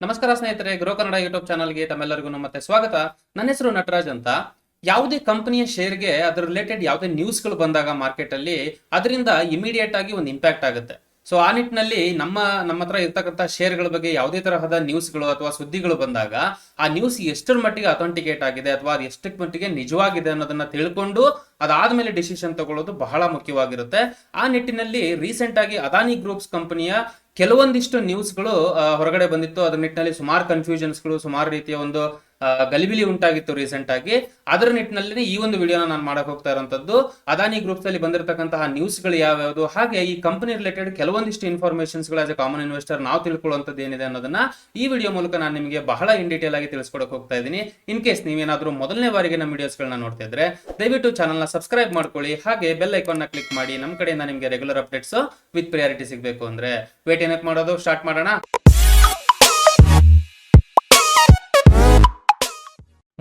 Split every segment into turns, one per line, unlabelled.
ನಮಸ್ಕಾರ ಸ್ನೇಹಿತರೆ, grow Kannada YouTube ಚಾನಲ್ಗೆ ತಮ್ಮೆಲ್ಲರಿಗೂ ಮತ್ತೆ ಸ್ವಾಗತ. ನನ್ನ ಹೆಸರು ನಟರಾಜ್ ಅಂತ. ಯಾವುದೇ ಕಂಪನಿಯ ಶೇರ್ಗೆ ಅದರ ರಿಲೇಟೆಡ್ ಯಾವುದೇ ನ್ಯೂಸ್ಗಳು ಬಂದಾಗ ಮಾರ್ಕೆಟ್ ಅಲ್ಲಿ ಅದರಿಂದ ಇಮಿಡಿಯೇಟ್ ಆಗಿ ಒಂದು ಇಂಪ್ಯಾಕ್ಟ್ ಆಗುತ್ತೆ. ಸೊ ಆ ನಿಟ್ಟಿನಲ್ಲಿ ನಮ್ಮ ಹತ್ರ ಇರ್ತಕ್ಕಂಥ ಶೇರ್ಗಳ ಬಗ್ಗೆ ಯಾವುದೇ ತರಹದ ನ್ಯೂಸ್ಗಳು ಅಥವಾ ಸುದ್ದಿಗಳು ಬಂದಾಗ ಆ ನ್ಯೂಸ್ ಎಷ್ಟರ ಮಟ್ಟಿಗೆ ಅಥೆಂಟಿಕೇಟ್ ಆಗಿದೆ ಅಥವಾ ಅದು ಎಷ್ಟಕ್ಕೆ ಮಟ್ಟಿಗೆ ನಿಜವಾಗಿದೆ ಅನ್ನೋದನ್ನ ತಿಳ್ಕೊಂಡು ಅದಾದ್ಮೇಲೆ ಡಿಸಿಷನ್ ತಗೊಳ್ಳೋದು ಬಹಳ ಮುಖ್ಯವಾಗಿರುತ್ತೆ. ಆ ನಿಟ್ಟಿನಲ್ಲಿ ರೀಸೆಂಟ್ ಆಗಿ ಅದಾನಿ ಗ್ರೂಪ್ಸ್ ಕಂಪನಿಯ ಕೆಲವೊಂದಿಷ್ಟು ನ್ಯೂಸ್ಗಳು ಹೊರಗಡೆ ಬಂದಿತ್ತು. ಅದರ ನಿಟ್ಟಿನಲ್ಲಿ ಸುಮಾರು ಕನ್ಫ್ಯೂಷನ್ಸ್ಗಳು, ಸುಮಾರು ರೀತಿಯ ಒಂದು ಗಲಿಬಿಲಿ ಉಂಟಾಗಿತ್ತು ರೀಸೆಂಟ್ ಆಗಿ. ಅದರ ನಿಟ್ಟಿನಲ್ಲಿ ಈ ಒಂದು ವಿಡಿಯೋನ ನಾನು ಮಾಡಕ್ ಹೋಗ್ತಾ ಇರುವಂತದ್ದು ಅದಾನಿ ಗ್ರೂಪ್ಸ್ ಅಲ್ಲಿ ಬಂದಿರತಕ್ಕಂತಹ ನ್ಯೂಸ್ಗಳು ಯಾವ್ಯಾವುದು, ಹಾಗೆ ಈ ಕಂಪನಿ ರಿಲೇಟೆಡ್ ಕೆಲವೊಂದಿಷ್ಟು ಇನ್ಫಾರ್ಮೇಶನ್ಸ್ ಗಳು ಆಸ್ ಎ ಕಾಮನ್ ಇನ್ವೆಸ್ಟರ್ ನಾವು ತಿಳ್ಕೊಳ್ಳುವಂತದ್ದು ಏನಿದೆ ಅನ್ನೋದನ್ನ ಈ ವಿಡಿಯೋ ಮೂಲಕ ನಾನು ನಿಮಗೆ ಬಹಳ ಇನ್ ಡೀಟೇಲ್ ಆಗಿ ತಿಳಿಸ್ಕೊಡಕ್ ಹೋಗ್ತಾ ಇದ್ದೀನಿ. ಇನ್ ಕೇಸ್ ನೀವೇನಾದ್ರೂ ಮೊದಲನೇ ಬಾರಿಗೆ ನಮ್ಮ ವಿಡಿಯೋಸ್ ಗಳನ್ನ ನೋಡ್ತಾ ಇದ್ರೆ ದಯವಿಟ್ಟು ಚಾನಲ್ ನ ಸಬ್ಸ್ಕ್ರೈಬ್ ಮಾಡ್ಕೊಳ್ಳಿ, ಹಾಗೆ ಬೆಲ್ ಐಕಾನ್ ನ ಕ್ಲಿಕ್ ಮಾಡಿ. ನಮ್ಮ ಕಡೆಯಿಂದ ನಿಮಗೆ ರೆಗ್ಯುಲರ್ ಅಪ್ಡೇಟ್ಸ್ ವಿತ್ ಪ್ರಿಯಾರಿಟಿ ಸಿಗಬೇಕು ಅಂದ್ರೆ ವೇಟ್ ಏನಕ್ಕೆ ಮಾಡೋದು, ಸ್ಟಾರ್ಟ್ ಮಾಡೋಣ.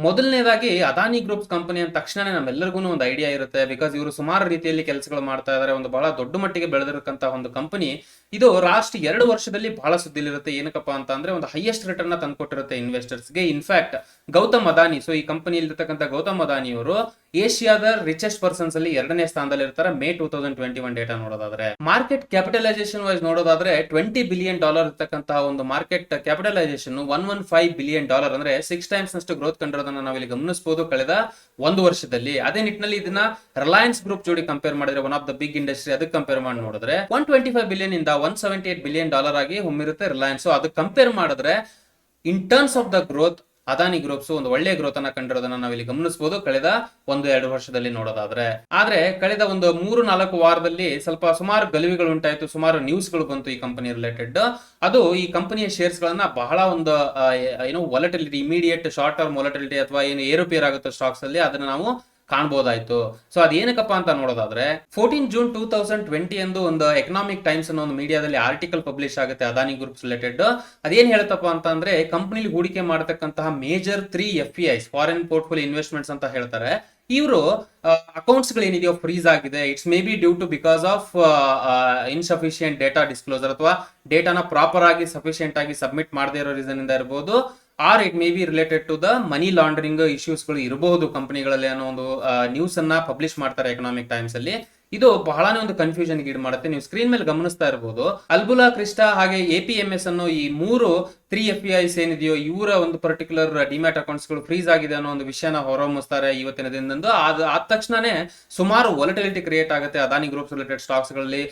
ಮೊದಲನೇದಾಗಿ ಅದಾನಿ ಗ್ರೂಪ್ಸ್ ಕಂಪನಿ ಅಂದ ತಕ್ಷಣ ನಮ್ಮೆಲ್ಲರಿಗೂ ಒಂದು ಐಡಿಯಾ ಇರುತ್ತೆ. ಬಿಕಾಸ್ ಇವರು ಸುಮಾರು ರೀತಿಯಲ್ಲಿ ಕೆಲಸಗಳು ಮಾಡ್ತಾ ಇದ್ದಾರೆ. ಒಂದು ಬಹಳ ದೊಡ್ಡ ಮಟ್ಟಿಗೆ ಬೆಳೆದಿರತಕ್ಕಂತ ಒಂದು ಕಂಪನಿ ಇದು. ಲಾಸ್ಟ್ 2 ವರ್ಷದಲ್ಲಿ ಬಹಳ ಸುದ್ದಿಲಿರುತ್ತೆ. ಏನಕ್ಕಪ್ಪ ಅಂತ ಅಂದ್ರೆ ಒಂದು ಹೈಯೆಸ್ಟ್ ರಿಟರ್ನ್ ತಂದ್ಕೊಟ್ಟಿರುತ್ತೆ ಇನ್ವೆಸ್ಟರ್ಸ್ಗೆ. ಇನ್ಫ್ಯಾಕ್ಟ್ ಗೌತಮ್ ಅದಾನಿ, ಸೊ ಈ ಕಂಪನಿಯಲ್ಲಿ ಇರ್ತಕ್ಕಂಥ ಗೌತಮ್ ಅದಾನಿ ಅವರು ಏಷ್ಯಾದ ರಿಚೆಸ್ಟ್ ಪರ್ಸನ್ಸ್ ಅಲ್ಲಿ 2ನೇ ಸ್ಥಾನದಲ್ಲಿ ಇರ್ತಾರೆ ಮೇ 2021 ಡೇಟಾ ನೋಡೋದಾದ್ರೆ. ಮಾರ್ಕೆಟ್ ಕ್ಯಾಪಿಟಲೈಸೇಷನ್ ವೈಸ್ ನೋಡೋದಾದ್ರೆ $20 ಬಿಲಿಯನ್ ಇರ್ತಕ್ಕಂತಹ ಒಂದು ಮಾರ್ಕೆಟ್ ಕ್ಯಾಪಿಟಲೈಸೇಷನ್ $115 ಬಿಲಿಯನ್ ಅಂದ್ರೆ 6 ಟೈಮ್ಸ್ ನಷ್ಟು ಗ್ರೋತ್ ಕಂಡಿರೋದನ್ನ ನಾವಿಲ್ಲಿ ಗಮನಿಸಬಹುದು ಕಳೆದ 1 ವರ್ಷದಲ್ಲಿ. ಅದೇ ನಿಟ್ಟಿನಲ್ಲಿ ಇದನ್ನ ರಿಲಯನ್ಸ್ ಗ್ರೂಪ್ ಜೋಡಿ ಕಂಪೇರ್ ಮಾಡಿದ್ರೆ, one of the big industry, ಅದಕ್ಕೆ ಕಂಪೇರ್ ಮಾಡಿ ನೋಡಿದ್ರೆ $125 ಬಿಲಿಯನ್ ಇಂದ $178 ಬಿಲಿಯನ್ ಆಗಿ ಹೊಮ್ಮಿರುತ್ತೆ ರಿಲಯನ್ಸ್. ಅದಕ್ಕೆ ಕಂಪೇರ್ ಮಾಡಿದ್ರೆ ಇನ್ terms of the growth Adani groups ಒಂದು ಒಳ್ಳೆ ಗ್ರೋತ್ ಅನ್ನ ಕಂಡಿರೋದನ್ನ ನಾವಿಲ್ಲಿ ಗಮನಿಸಬಹುದು ಕಳೆದ 1-2 ವರ್ಷದಲ್ಲಿ ನೋಡೋದಾದ್ರೆ. ಆದ್ರೆ ಕಳೆದ ಒಂದು 3-4 ವಾರದಲ್ಲಿ ಸ್ವಲ್ಪ ಸುಮಾರು ಗಲಿಬಿಗಳು ಉಂಟಾಯಿತು, ಸುಮಾರು ನ್ಯೂಸ್ಗಳು ಬಂತು ಈ ಕಂಪನಿ ರಿಲೇಟೆಡ್. ಅದು ಈ ಕಂಪನಿಯ ಶೇರ್ಸ್ ಗಳನ್ನ ಬಹಳ ಒಂದು volatility, immediate short term volatility ಅಥವಾ ಏನು ಏರುಪೇರ್ ಆಗುತ್ತೆ ಸ್ಟಾಕ್ಸ್ ಅಲ್ಲಿ, ಅದನ್ನ ನಾವು ಕಾಣಬಹುದಾಯ್ತು. ಸೊ ಅದೇನಕ್ಕಪ್ಪ ಅಂತ ನೋಡೋದಾದ್ರೆ 14 ಜೂನ್ 2020 ಎಂದು ಒಂದು ಎಕನಾಮಿಕ್ ಟೈಮ್ಸ್ ಅನ್ನೋ ಒಂದು ಮೀಡಿಯಾದಲ್ಲಿ ಆರ್ಟಿಕಲ್ ಪಬ್ಲಿಷ್ ಆಗುತ್ತೆ ಅದಾನಿ ಗ್ರೂಪ್ಸ್ ರಿಲೇಟೆಡ್. ಅದೇನ್ ಹೇಳುತ್ತಪ್ಪ ಅಂತ ಅಂದ್ರೆ ಕಂಪನಿಲಿ ಹೂಡಿಕೆ ಮಾಡತಕ್ಕಂತಹ major 3 FPIs, foreign portfolio investments ಅಂತ ಹೇಳ್ತಾರೆ. ಇವರು ಅಕೌಂಟ್ಸ್ ಗಳು ಏನಿದೆಯೋ ಫ್ರೀಸ್ ಆಗಿದೆ. It's may be due to because of insufficient data disclosure, ಅಥವಾ ಡೇಟಾನ ಪ್ರಾಪರ್ ಆಗಿ ಸಫಿಷಿಯಂಟ್ ಆಗಿ ಸಬ್ಮಿಟ್ ಮಾಡದೇ ಇರೋ ರೀಸನ್ ಇಂದ ಇರಬಹುದು, or it may be related to the money laundering issues ಗಳು ಇರಬಹುದು ಕಂಪನಿಗಳಲ್ಲಿ ಅನ್ನೋ ಒಂದು ನ್ಯೂಸ್ ಅನ್ನ ಪಬ್ಲಿಷ್ ಮಾಡ್ತಾರೆ ಎಕನಾಮಿಕ್ ಟೈಮ್ಸ್ ಅಲ್ಲಿ. ಇದು ಬಹಳನೇ ಒಂದು ಕನ್ಫ್ಯೂಷನ್ ಗೀಡ್ ಮಾಡುತ್ತೆ. ನೀವು ಸ್ಕ್ರೀನ್ ಮೇಲೆ ಗಮನಿಸ್ತಾ ಇರಬಹುದು, ಅಲ್ಬುಲಾ, ಕ್ರಿಸ್ಟಾ ಹಾಗೆ APMS ಅನ್ನೋ ಈ 3 FPIs ಏನಿದೆಯೋ ಇವರ ಒಂದು ಪರ್ಟಿಕ್ಯುಲರ್ ಡಿಮ್ಯಾಟ್ ಅಕೌಂಟ್ಸ್ ಗಳು ಫ್ರೀಸ್ ಆಗಿದೆ ಅನ್ನೋ ಒಂದು ವಿಷಯನ ಹೊರಹೊಮ್ಮಿಸ್ತಾರೆ ಇವತ್ತಿನ ದಿನದಂದು. ಆದ ತಕ್ಷಣನೇ ಸುಮಾರು ವಾಲಟಿಲಿಟಿ ಕ್ರಿಯೇಟ್ ಆಗುತ್ತೆ ಅದಾನಿ ಗ್ರೂಪ್ಸ್ ರಿಲೇಟೆಡ್ ಸ್ಟಾಕ್ಸ್ ಗಳಲ್ಲಿ.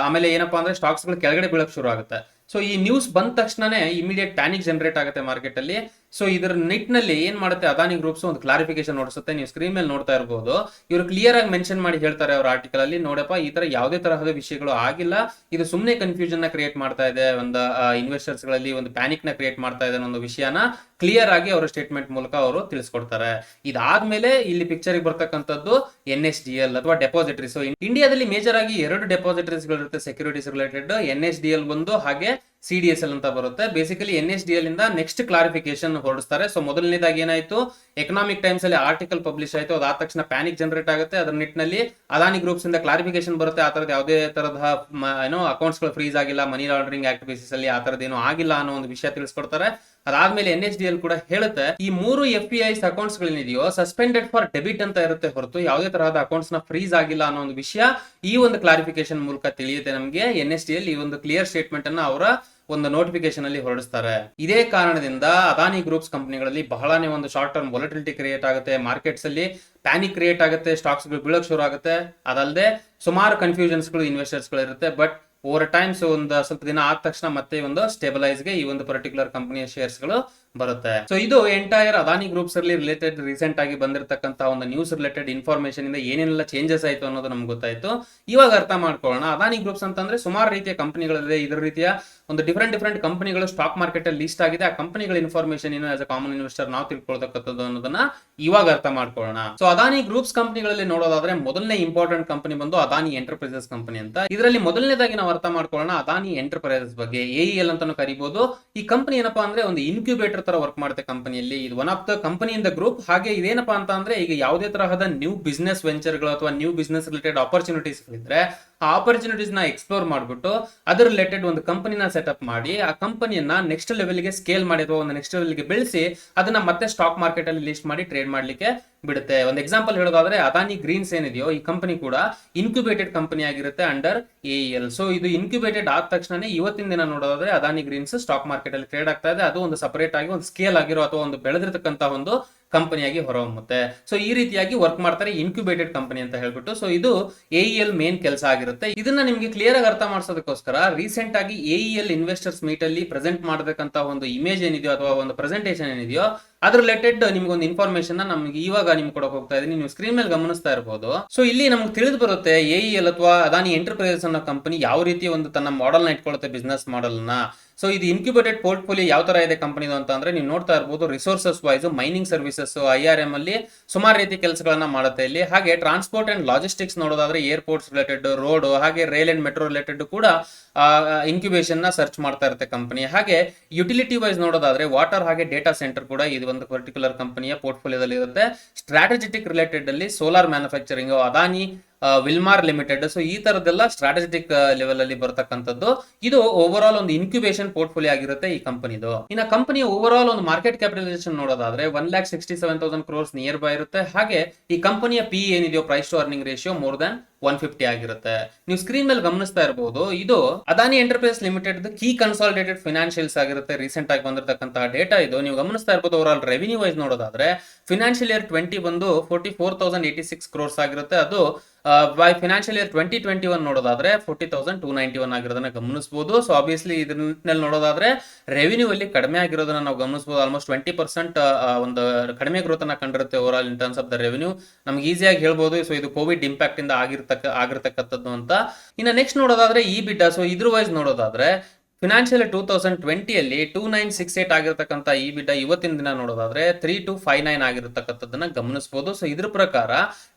ಆಮೇಲೆ ಏನಪ್ಪಾ ಅಂದ್ರೆ ಸ್ಟಾಕ್ಸ್ ಗಳು ಕೆಳಗಡೆ ಬೀಳಕ್ ಶುರು ಆಗುತ್ತೆ. ಸೊ ಈ ನ್ಯೂಸ್ ಬಂದ ತಕ್ಷಣನೇ ಇಮಿಡಿಯೇಟ್ ಪ್ಯಾನಿಕ್ ಜನರೇಟ್ ಆಗುತ್ತೆ ಮಾರ್ಕೆಟ್ ಅಲ್ಲಿ. ಸೊ ಇದರ ನಿಟ್ಟಿನಲ್ಲಿ ಏನ್ ಮಾಡುತ್ತೆ ಅದಾನಿ ಗ್ರೂಪ್ಸ್ ಒಂದು ಕ್ಲಾರಿಫಿಕೇಶನ್ ನೋಡಿಸುತ್ತೆ. ನೀವು ಸ್ಕ್ರೀನ್ ಮೇಲೆ ನೋಡ್ತಾ ಇರಬಹುದು, ಇವರು ಕ್ಲಿಯರ್ ಆಗಿ ಮೆನ್ಷನ್ ಮಾಡಿ ಹೇಳ್ತಾರೆ ಅವರ ಆರ್ಟಿಕಲ್ ಅಲ್ಲಿ, ನೋಡಪ್ಪ ಈ ತರ ಯಾವುದೇ ತರಹದ ವಿಷಯಗಳು ಆಗಿಲ್ಲ, ಇದು ಸುಮ್ಮನೆ ಕನ್ಫ್ಯೂಷನ್ ನ ಕ್ರಿಯೇಟ್ ಮಾಡ್ತಾ ಇದೆ, ಒಂದು ಇನ್ವೆಸ್ಟರ್ಸ್ ಗಳಲ್ಲಿ ಒಂದು ಪ್ಯಾನಿಕ್ ನ ಕ್ರಿಯೇಟ್ ಮಾಡ್ತಾ ಇದೆ ಅನ್ನೋ ಒಂದು ವಿಷಯನ ಕ್ಲಿಯರ್ ಆಗಿ ಅವರ ಸ್ಟೇಟ್ಮೆಂಟ್ ಮೂಲಕ ಅವರು ತಿಳಿಸ್ಕೊಡ್ತಾರೆ. ಇದಾದ್ಮೇಲೆ ಇಲ್ಲಿ ಪಿಕ್ಚರ್ ಬರ್ತಕ್ಕಂಥದ್ದು NSDL ಅಥವಾ ಡೆಪಾಸಿಟರಿ. ಸೊ ಇಂಡಿಯಾದಲ್ಲಿ ಮೇಜರ್ ಆಗಿ 2 ಡೆಪಾಸಿಟರೀಸ್ ಗಳು ಇರುತ್ತೆ ಸೆಕ್ಯೂರಿಟೀಸ್ ರಿಲೇಟೆಡ್. NSDL ಒಂದು, ಹಾಗೆ CDSL ಅಂತ ಬರುತ್ತೆ. ಬೇಸಿಕಲಿ NSDL ಇಂದ ನೆಕ್ಸ್ಟ್ ಕ್ಲಾರಿಫಿಕೇಶನ್ ಹೊರಡಿಸ್ತಾರೆ. ಸೊ ಮೊದಲನೇದಾಗಿ ಏನಾಯ್ತು, ಎಕನಾಮಿಕ್ ಟೈಮ್ಸ್ ಅಲ್ಲಿ ಆರ್ಟಿಕಲ್ ಪಬ್ಲಿಷ್ ಆಯ್ತು, ಅದಾದ ತಕ್ಷಣ ಪ್ಯಾನಿಕ್ ಜನರೇಟ್ ಆಗುತ್ತೆ. ಅದರ ನಿಟ್ಟಿನಲ್ಲಿ ಅದಾನಿ ಗ್ರೂಪ್ಸ್ ಇಂದ ಕ್ಲಾರಿಫಿಕೇಶನ್ ಬರುತ್ತೆ, ಆ ತರದ ಯಾವುದೇ ತರಹ ಅಕೌಂಟ್ಸ್ ಗಳು ಫ್ರೀಸ್ ಆಗಿಲ್ಲ, ಮನಿ ಲಾಂಡ್ರಿಂಗ್ ಆಕ್ಟ್ ಬೇಸಿಸ್ ಅಲ್ಲಿ ಆ ತರದ್ ಏನೋ ಆಗಿಲ್ಲ ಅನ್ನೋ ಒಂದು ವಿಷಯ ತಿಳಿಸ್ಕೊಡ್ತಾರೆ. ಅದಾದ್ಮೇಲೆ NSDL ಕೂಡ ಹೇಳುತ್ತೆ ಈ 3 FPIs ಅಕೌಂಟ್ಸ್ ಗಳೇನಿದೆಯೋ ಸಸ್ಪೆಂಡೆಡ್ ಫಾರ್ ಡೆಬಿಟ್ ಅಂತ ಇರುತ್ತೆ ಹೊರತು ಯಾವುದೇ ತರಹದ ಅಕೌಂಟ್ಸ್ ನ ಫ್ರೀಸ್ ಆಗಿಲ್ಲ ಅನ್ನೋ ಒಂದು ವಿಷಯ ಈ ಒಂದು ಕ್ಲಾರಿಫಿಕೇಶನ್ ಮೂಲಕ ತಿಳಿಯುತ್ತೆ ನಮಗೆ. NSDL ಈ ಒಂದು ಕ್ಲಿಯರ್ ಸ್ಟೇಟ್ಮೆಂಟ್ ಅನ್ನ ಅವರ ಒಂದು ನೋಟಿಫಿಕೇಶನ್ ಅಲ್ಲಿ ಹೊರಡಿಸ್ತಾರೆ. ಇದೇ ಕಾರಣದಿಂದ ಅದಾನಿ ಗ್ರೂಪ್ಸ್ ಕಂಪನಿಗಳಲ್ಲಿ ಬಹಳನೇ ಒಂದು ಶಾರ್ಟ್ ಟರ್ಮ್ ವಾಲಟಿಲಿಟಿ ಕ್ರಿಯೇಟ್ ಆಗುತ್ತೆ, ಮಾರ್ಕೆಟ್ಸ್ ಅಲ್ಲಿ ಪ್ಯಾನಿಕ್ ಕ್ರಿಯೇಟ್ ಆಗುತ್ತೆ, ಸ್ಟಾಕ್ಸ್ ಗಳು ಬೀಳಕ್ ಶುರು ಆಗುತ್ತೆ. ಅದಲ್ಲದೆ ಸುಮಾರು ಕನ್ಫ್ಯೂಷನ್ಸ್ ಗಳು ಇನ್ವೆಸ್ಟರ್ಸ್ ಗಳು ಇರುತ್ತೆ. ಬಟ್ ಓವರ್ ಟೈಮ್ಸ್ ಒಂದು ಸ್ವಲ್ಪ ದಿನ ಆದ ತಕ್ಷಣ ಮತ್ತೆ ಒಂದು ಸ್ಟೇಬಲೈಸ್ಗೆ ಈ ಒಂದು ಪರ್ಟಿಕ್ಯುಲರ್ ಕಂಪನಿಯ ಶೇರ್ಸ್ ಗಳು ಬರುತ್ತೆ. ಸೊ ಇದು ಎಂಟೈರ್ ಅದಾನಿ ಗ್ರೂಪ್ಸ್ ಅಲ್ಲಿ ರಿಲೇಟೆಡ್ ರೀಸೆಂಟ್ ಆಗಿ ಬಂದಿರತಕ್ಕಂತ ಒಂದು ನ್ಯೂಸ್ ರಿಲೇಟೆಡ್ ಇನ್ಫಾರ್ಮೇಶನ್ ಇಂದ ಏನೆಲ್ಲ ಚೇಂಜಸ್ ಆಯ್ತು ಅನ್ನೋದು ನಮ್ಗೆ ಗೊತ್ತಾಯ್ತು. ಇವಾಗ ಅರ್ಥ ಮಾಡ್ಕೊಳ್ಳೋಣ, ಅದಾನಿ ಗ್ರೂಪ್ಸ್ ಅಂತಂದ್ರೆ ಸುಮಾರು ರೀತಿಯ ಕಂಪನಿಗಳಿದೆ. ಇದರ ರೀತಿಯ ಒಂದು ಡಿಫರೆಂಟ್ ಕಂಪನಿಗಳು ಸ್ಟಾಕ್ ಮಾರ್ಕೆಟ್ ಅಲ್ಲಿ ಲಿಸ್ಟ್ ಆಗಿದೆ. ಆ ಕಂಪನಿಗಳ ಇನ್ಫಾರ್ಮೇಶನ್ ಏನು ಆಸ್ ಅ ಕಾಮನ್ ಇನ್ವೆಸ್ಟರ್ ನಾವು ತಿಳ್ಕೊಳ್ತಕ್ಕಂಥದ್ದು ಅನ್ನೋದನ್ನ ಇವಾಗ ಅರ್ಥ ಮಾಡ್ಕೊಳ್ಳೋಣ. ಸೊ ಅದಾನಿ ಗ್ರೂಪ್ಸ್ ಕಂಪನಿಗಳಲ್ಲಿ ನೋಡೋದಾದ್ರೆ ಮೊದಲನೇ ಇಂಪಾರ್ಟೆಂಟ್ ಕಂಪನಿ ಬಂದು ಅದಾನಿ ಎಂಟರ್ಪ್ರೈಸಸ್ ಕಂಪನಿ ಅಂತ. ಇದರಲ್ಲಿ ಮೊದಲನೇದಾಗಿ ನಾವು ಅರ್ಥ ಮಾಡ್ಕೊಳ್ಳೋಣ ಅದಾನಿ ಎಂಟರ್ಪ್ರೈಸಸ್ ಬಗ್ಗೆ, AEL ಅಂತಾನು ಕರಿಬಹುದು. ಈ ಕಂಪನಿ ಏನಪ್ಪಾ ಅಂದ್ರೆ ಒಂದು ಇನ್ಕ್ಯುಬೇಟರ್ ತರ ವರ್ಕ್ ಮಾಡುತ್ತೆ ಕಂಪನಿಯಲ್ಲಿ. ಇದು one of the company in the group. ಹಾಗೆ ಇದೇನಪ್ಪಾ ಅಂತ ಅಂದ್ರೆ ಈಗ ಯಾವುದೇ ತರಹದ ನ್ಯೂ ಬಿಸ್ನೆಸ್ ವೆಂಚರ್ ಗಳು ಅಥವಾ ನ್ಯೂ ಬಿಸ್ನೆಸ್ ರಿಲೇಟೆಡ್ ಆಪರ್ಚುನಿಟೀಸ್ ಇದ್ರೆ ಆ ಆಪರ್ಚುನಿಟೀಸ್ ನ ಎಕ್ಸ್ಪ್ಲೋರ್ ಮಾಡ್ಬಿಟ್ಟು ಅದ್ರ ರಿಲೇಟೆಡ್ ಒಂದು ಕಂಪನಿನ ಸೆಟಪ್ ಮಾಡಿ ಆ ಕಂಪನಿಯನ್ನ ನೆಕ್ಸ್ಟ್ ಲೆವೆಲ್ಗೆ ಸ್ಕೇಲ್ ಮಾಡಿ ಅಥವಾ ಒಂದು ನೆಕ್ಸ್ಟ್ ಲೆವೆಲ್ಗೆ ಬೆಳೆಸಿ ಅದನ್ನ ಮತ್ತೆ ಸ್ಟಾಕ್ ಮಾರ್ಕೆಟ್ ಅಲ್ಲಿ ಲಿಸ್ಟ್ ಮಾಡಿ ಟ್ರೇಡ್ ಮಾಡ್ಲಿಕ್ಕೆ ಬಿಡುತ್ತೆ. ಒಂದು ಎಕ್ಸಾಂಪಲ್ ಹೇಳೋದಾದ್ರೆ ಅದಾನಿ ಗ್ರೀನ್ಸ್ ಏನಿದೆಯೋ ಈ ಕಂಪನಿ ಕೂಡ ಇನ್ಕ್ಯುಬೇಟೆಡ್ ಕಂಪನಿ ಆಗಿರುತ್ತೆ ಅಂಡರ್ AEL. ಸೊ ಇದು ಇನ್ಕ್ಯುಬೇಟೆಡ್ ಆದ ತಕ್ಷಣ ಇವತ್ತಿನ ದಿನ ನೋಡೋದಾದ್ರೆ ಅದಾನಿ ಗ್ರೀನ್ಸ್ ಸ್ಟಾಕ್ ಮಾರ್ಕೆಟ್ ಅಲ್ಲಿ ಟ್ರೇಡ್ ಆಗ್ತಾ ಇದೆ. ಅದು ಒಂದು ಸಪರೇಟ್ ಆಗಿ ಒಂದು ಸ್ಕೇಲ್ ಆಗಿರೋ ಅಥವಾ ಒಂದು ಬೆಳೆದಿರತಕ್ಕಂತ ಒಂದು ಕಂಪನಿಯಾಗಿ ಹೊರಹೊಮ್ಮುತ್ತೆ. ಸೊ ಈ ರೀತಿಯಾಗಿ ವರ್ಕ್ ಮಾಡ್ತಾರೆ ಇನ್ಕ್ಯುಬೇಟೆಡ್ ಕಂಪನಿ ಅಂತ ಹೇಳ್ಬಿಟ್ಟು. ಸೊ ಇದು AEL ಮೇನ್ ಕೆಲಸ ಆಗಿರುತ್ತೆ. ಇದನ್ನ ನಿಮ್ಗೆ ಕ್ಲಿಯರ್ ಆಗಿ ಅರ್ಥ ಮಾಡಿಸೋದಕ್ಕೋಸ್ಕರ ರೀಸೆಂಟ್ ಆಗಿ AEL ಇನ್ವೆಸ್ಟರ್ಸ್ ಮೀಟ್ ಅಲ್ಲಿ ಪ್ರೆಸೆಂಟ್ ಮಾಡತಕ್ಕಂತ ಒಂದು ಇಮೇಜ್ ಏನಿದೆಯೋ ಅಥವಾ ಒಂದು ಪ್ರೆಸೆಂಟೇಷನ್ ಏನಿದೆಯೋ ಅದ್ರ ರಿಲೇಟೆಡ್ ನಿಮ್ಗೆ ಒಂದು ಇನ್ಫಾರ್ಮೇಶನ್ ನಮ್ಗೆ ಇವಾಗ ನಿಮ್ಗೆ ಕೊಡಕ್ ಹೋಗ್ತಾ ಇದೀನಿ. ನೀವು ಸ್ಕ್ರೀನ್ ಮೇಲೆ ಗಮನಿಸ್ತಾ ಇರಬಹುದು. ಸೊ ಇಲ್ಲಿ ನಮ್ಗೆ ತಿಳಿದು ಬರುತ್ತೆ AEL ಅಥವಾ ಅದಾನಿ ಎಂಟರ್ಪ್ರೈಸಸ್ ಅನ್ನೋ ಕಂಪನಿ ಯಾವ ರೀತಿ ಒಂದು ತನ್ನ ಮಾಡೆಲ್ ನ ಇಟ್ಕೊಳ್ಳುತ್ತೆ, ಬಿಸ್ನೆಸ್ ಮಾಡೆಲ್ ನ. ಸೊ ಇದು ಇನ್ಕ್ಯುಬೇಟೆಡ್ ಪೋರ್ಟ್ಫೋಲಿಯೋ ಯಾವ ತರ ಇದೆ ಕಂಪನಿದು ಅಂತ ಅಂದ್ರೆ ನೀವು ನೋಡ್ತಾ ಇರಬಹುದು. Resources wise mining services IRM ಅಲ್ಲಿ ಸುಮಾರು ರೀತಿ ಕೆಲಸಗಳನ್ನ ಮಾಡುತ್ತೆ ಇಲ್ಲಿ. ಹಾಗೆ ಟ್ರಾನ್ಸ್ಪೋರ್ಟ್ ಅಂಡ್ ಲಾಜಿಸ್ಟಿಕ್ಸ್ ನೋಡೋದಾದ್ರೆ ಏರ್ಪೋರ್ಟ್ಸ್ ರಿಲೇಟೆಡ್, ರೋಡ್, ಹಾಗೆ ರೈಲ್ ಅಂಡ್ ಮೆಟ್ರೋ ರಿಲೇಟೆಡ್ ಕೂಡ ಇನ್ಕ್ಯುಬೇಷನ್ ನ ಸರ್ಚ್ ಮಾಡ್ತಾ ಇರುತ್ತೆ ಕಂಪನಿ. ಹಾಗೆ ಯುಟಿಲಿಟಿ ವೈಸ್ ನೋಡೋದಾದ್ರೆ ವಾಟರ್ ಹಾಗೆ ಡೇಟಾ ಸೆಂಟರ್ ಕೂಡ ಇದು ಒಂದು ಪರ್ಟಿಕ್ಯುಲರ್ ಕಂಪನಿಯ ಪೋರ್ಟ್ಫೋಲಿಯೋದಲ್ಲಿ ಇರುತ್ತೆ. ಸ್ಟ್ರಾಟಜಿಟಿಕ್ ರಿಲೇಟೆಡ್ ಅಲ್ಲಿ solar manufacturing, Adani ವಿಲ್ಮಾರ್ limited. So ಈ ತರದೆಲ್ಲ ಸ್ಟ್ರಾಟಜಿಟಿಕ್ ಲೆವೆಲ್ ಅಲ್ಲಿ ಬರ್ತಕ್ಕಂಥದ್ದು. ಇದು ಓವರ್ ಆಲ್ ಒಂದು ಇನ್ಕ್ಯುಬೇಷನ್ ಪೋರ್ಟ್ಫೋಲಿಯೋ ಆಗಿರುತ್ತೆ ಈ ಕಂಪನಿದು. ಇನ್ನ ಕಂಪನಿಯ ಓವರ್ ಆಲ್ ಒಂದು ಮಾರ್ಕೆಟ್ ಕ್ಯಾಪಿಟಲೈಸೇಷನ್ ನೋಡೋದಾದ್ರೆ 1,67,000 crores ನಿಯರ್ ಬೈ ಇರುತ್ತೆ. ಹಾಗೆ ಈ ಕಂಪನಿಯ PE ಏನಿದೆಯೋ, price to earning ratio, more than 150 ಆಗಿರುತ್ತೆ. ನೀವು ಸ್ಕ್ರೀನ್ ಮೇಲೆ ಗಮನಿಸ್ತಾ ಇರಬಹುದು. ಇದು ಅದಾನಿ ಎಂಟರ್ಪ್ರೈಸ್ ಲಿಮಿಟೆಡ್ ಕೀ ಕನ್ಸಾಲಿಡೇಟೆಡ್ ಫೈನಾನ್ಷಿಯಲ್ಸ್ ಆಗಿರುತ್ತೆ. ರೀಸೆಂಟ್ ಆಗಿ ಬಂದಿರತಕ್ಕಂತಹ ಡೇಟಾ ಇದು. ನೀವು ಗಮನಿಸ್ತಾ ಇರಬಹುದು. ಓವರ್ ಆಲ್ ರೆವಿನ್ಯೂ ವೈಸ್ ನೋಡೋದಾದ್ರೆ ಫಿನಾನ್ಷಿಯಲ್ ಇಯರ್ 20 ಬಂದು 44,086 crores ಆಗಿರುತ್ತೆ. ಅದು ಬೈ ಫಿನಾನ್ಷಿಯಲ್ ಇಯರ್ 2021 ನೋಡೋದಾದ್ರೆ 40,291 ಆಗಿರೋದನ್ನ ಗಮನಿಸಬಹುದು. ಸೊ ಆಬ್ವಿಯಸ್ಲಿ ಇದರಲ್ಲಿ ನೋಡೋದಾದ್ರೆ ರೆವಿನ್ಯೂ ಅಲ್ಲಿ ಕಡಿಮೆ ಆಗಿರೋದನ್ನ ನಾವು ಗಮನಿಸಬಹುದು. ಆಲ್ಮೋಸ್ಟ್ 20% ಒಂದು ಕಡಿಮೆ ಗ್ರೋತ್ ಅನ್ನ ಕಂಡಿರುತ್ತೆ over all in terms of the revenue. ನಮ್ಗೆ ಈಸಿಯಾಗಿ ಹೇಳ್ಬೋದು. ಸೊ ಇದು ಕೋವಿಡ್ ಇಂಪ್ಯಾಕ್ಟ್ ಇಂದ ಆಗಿರ್ತಕ್ಕಂಥದ್ದು ಅಂತ. ಇನ್ನು ನೆಕ್ಸ್ಟ್ ನೋಡೋದಾದ್ರೆ EBITDA. ಸೊ ಇದ್ರ ವೈಸ್ ನೋಡೋದಾದ್ರೆ ಫಿನಾನ್ಷಿಯಲ್ 2020 ಅಲ್ಲಿ 2,968 ಆಗಿರತಕ್ಕಂಥ EBITDA ಇವತ್ತಿನ ದಿನ ನೋಡೋದಾದ್ರೆ 3,259 ಆಗಿರತಕ್ಕಂಥದ್ದನ್ನ ಗಮನಿಸಬಹುದು. ಸೊ ಇದ್ರ ಪ್ರಕಾರ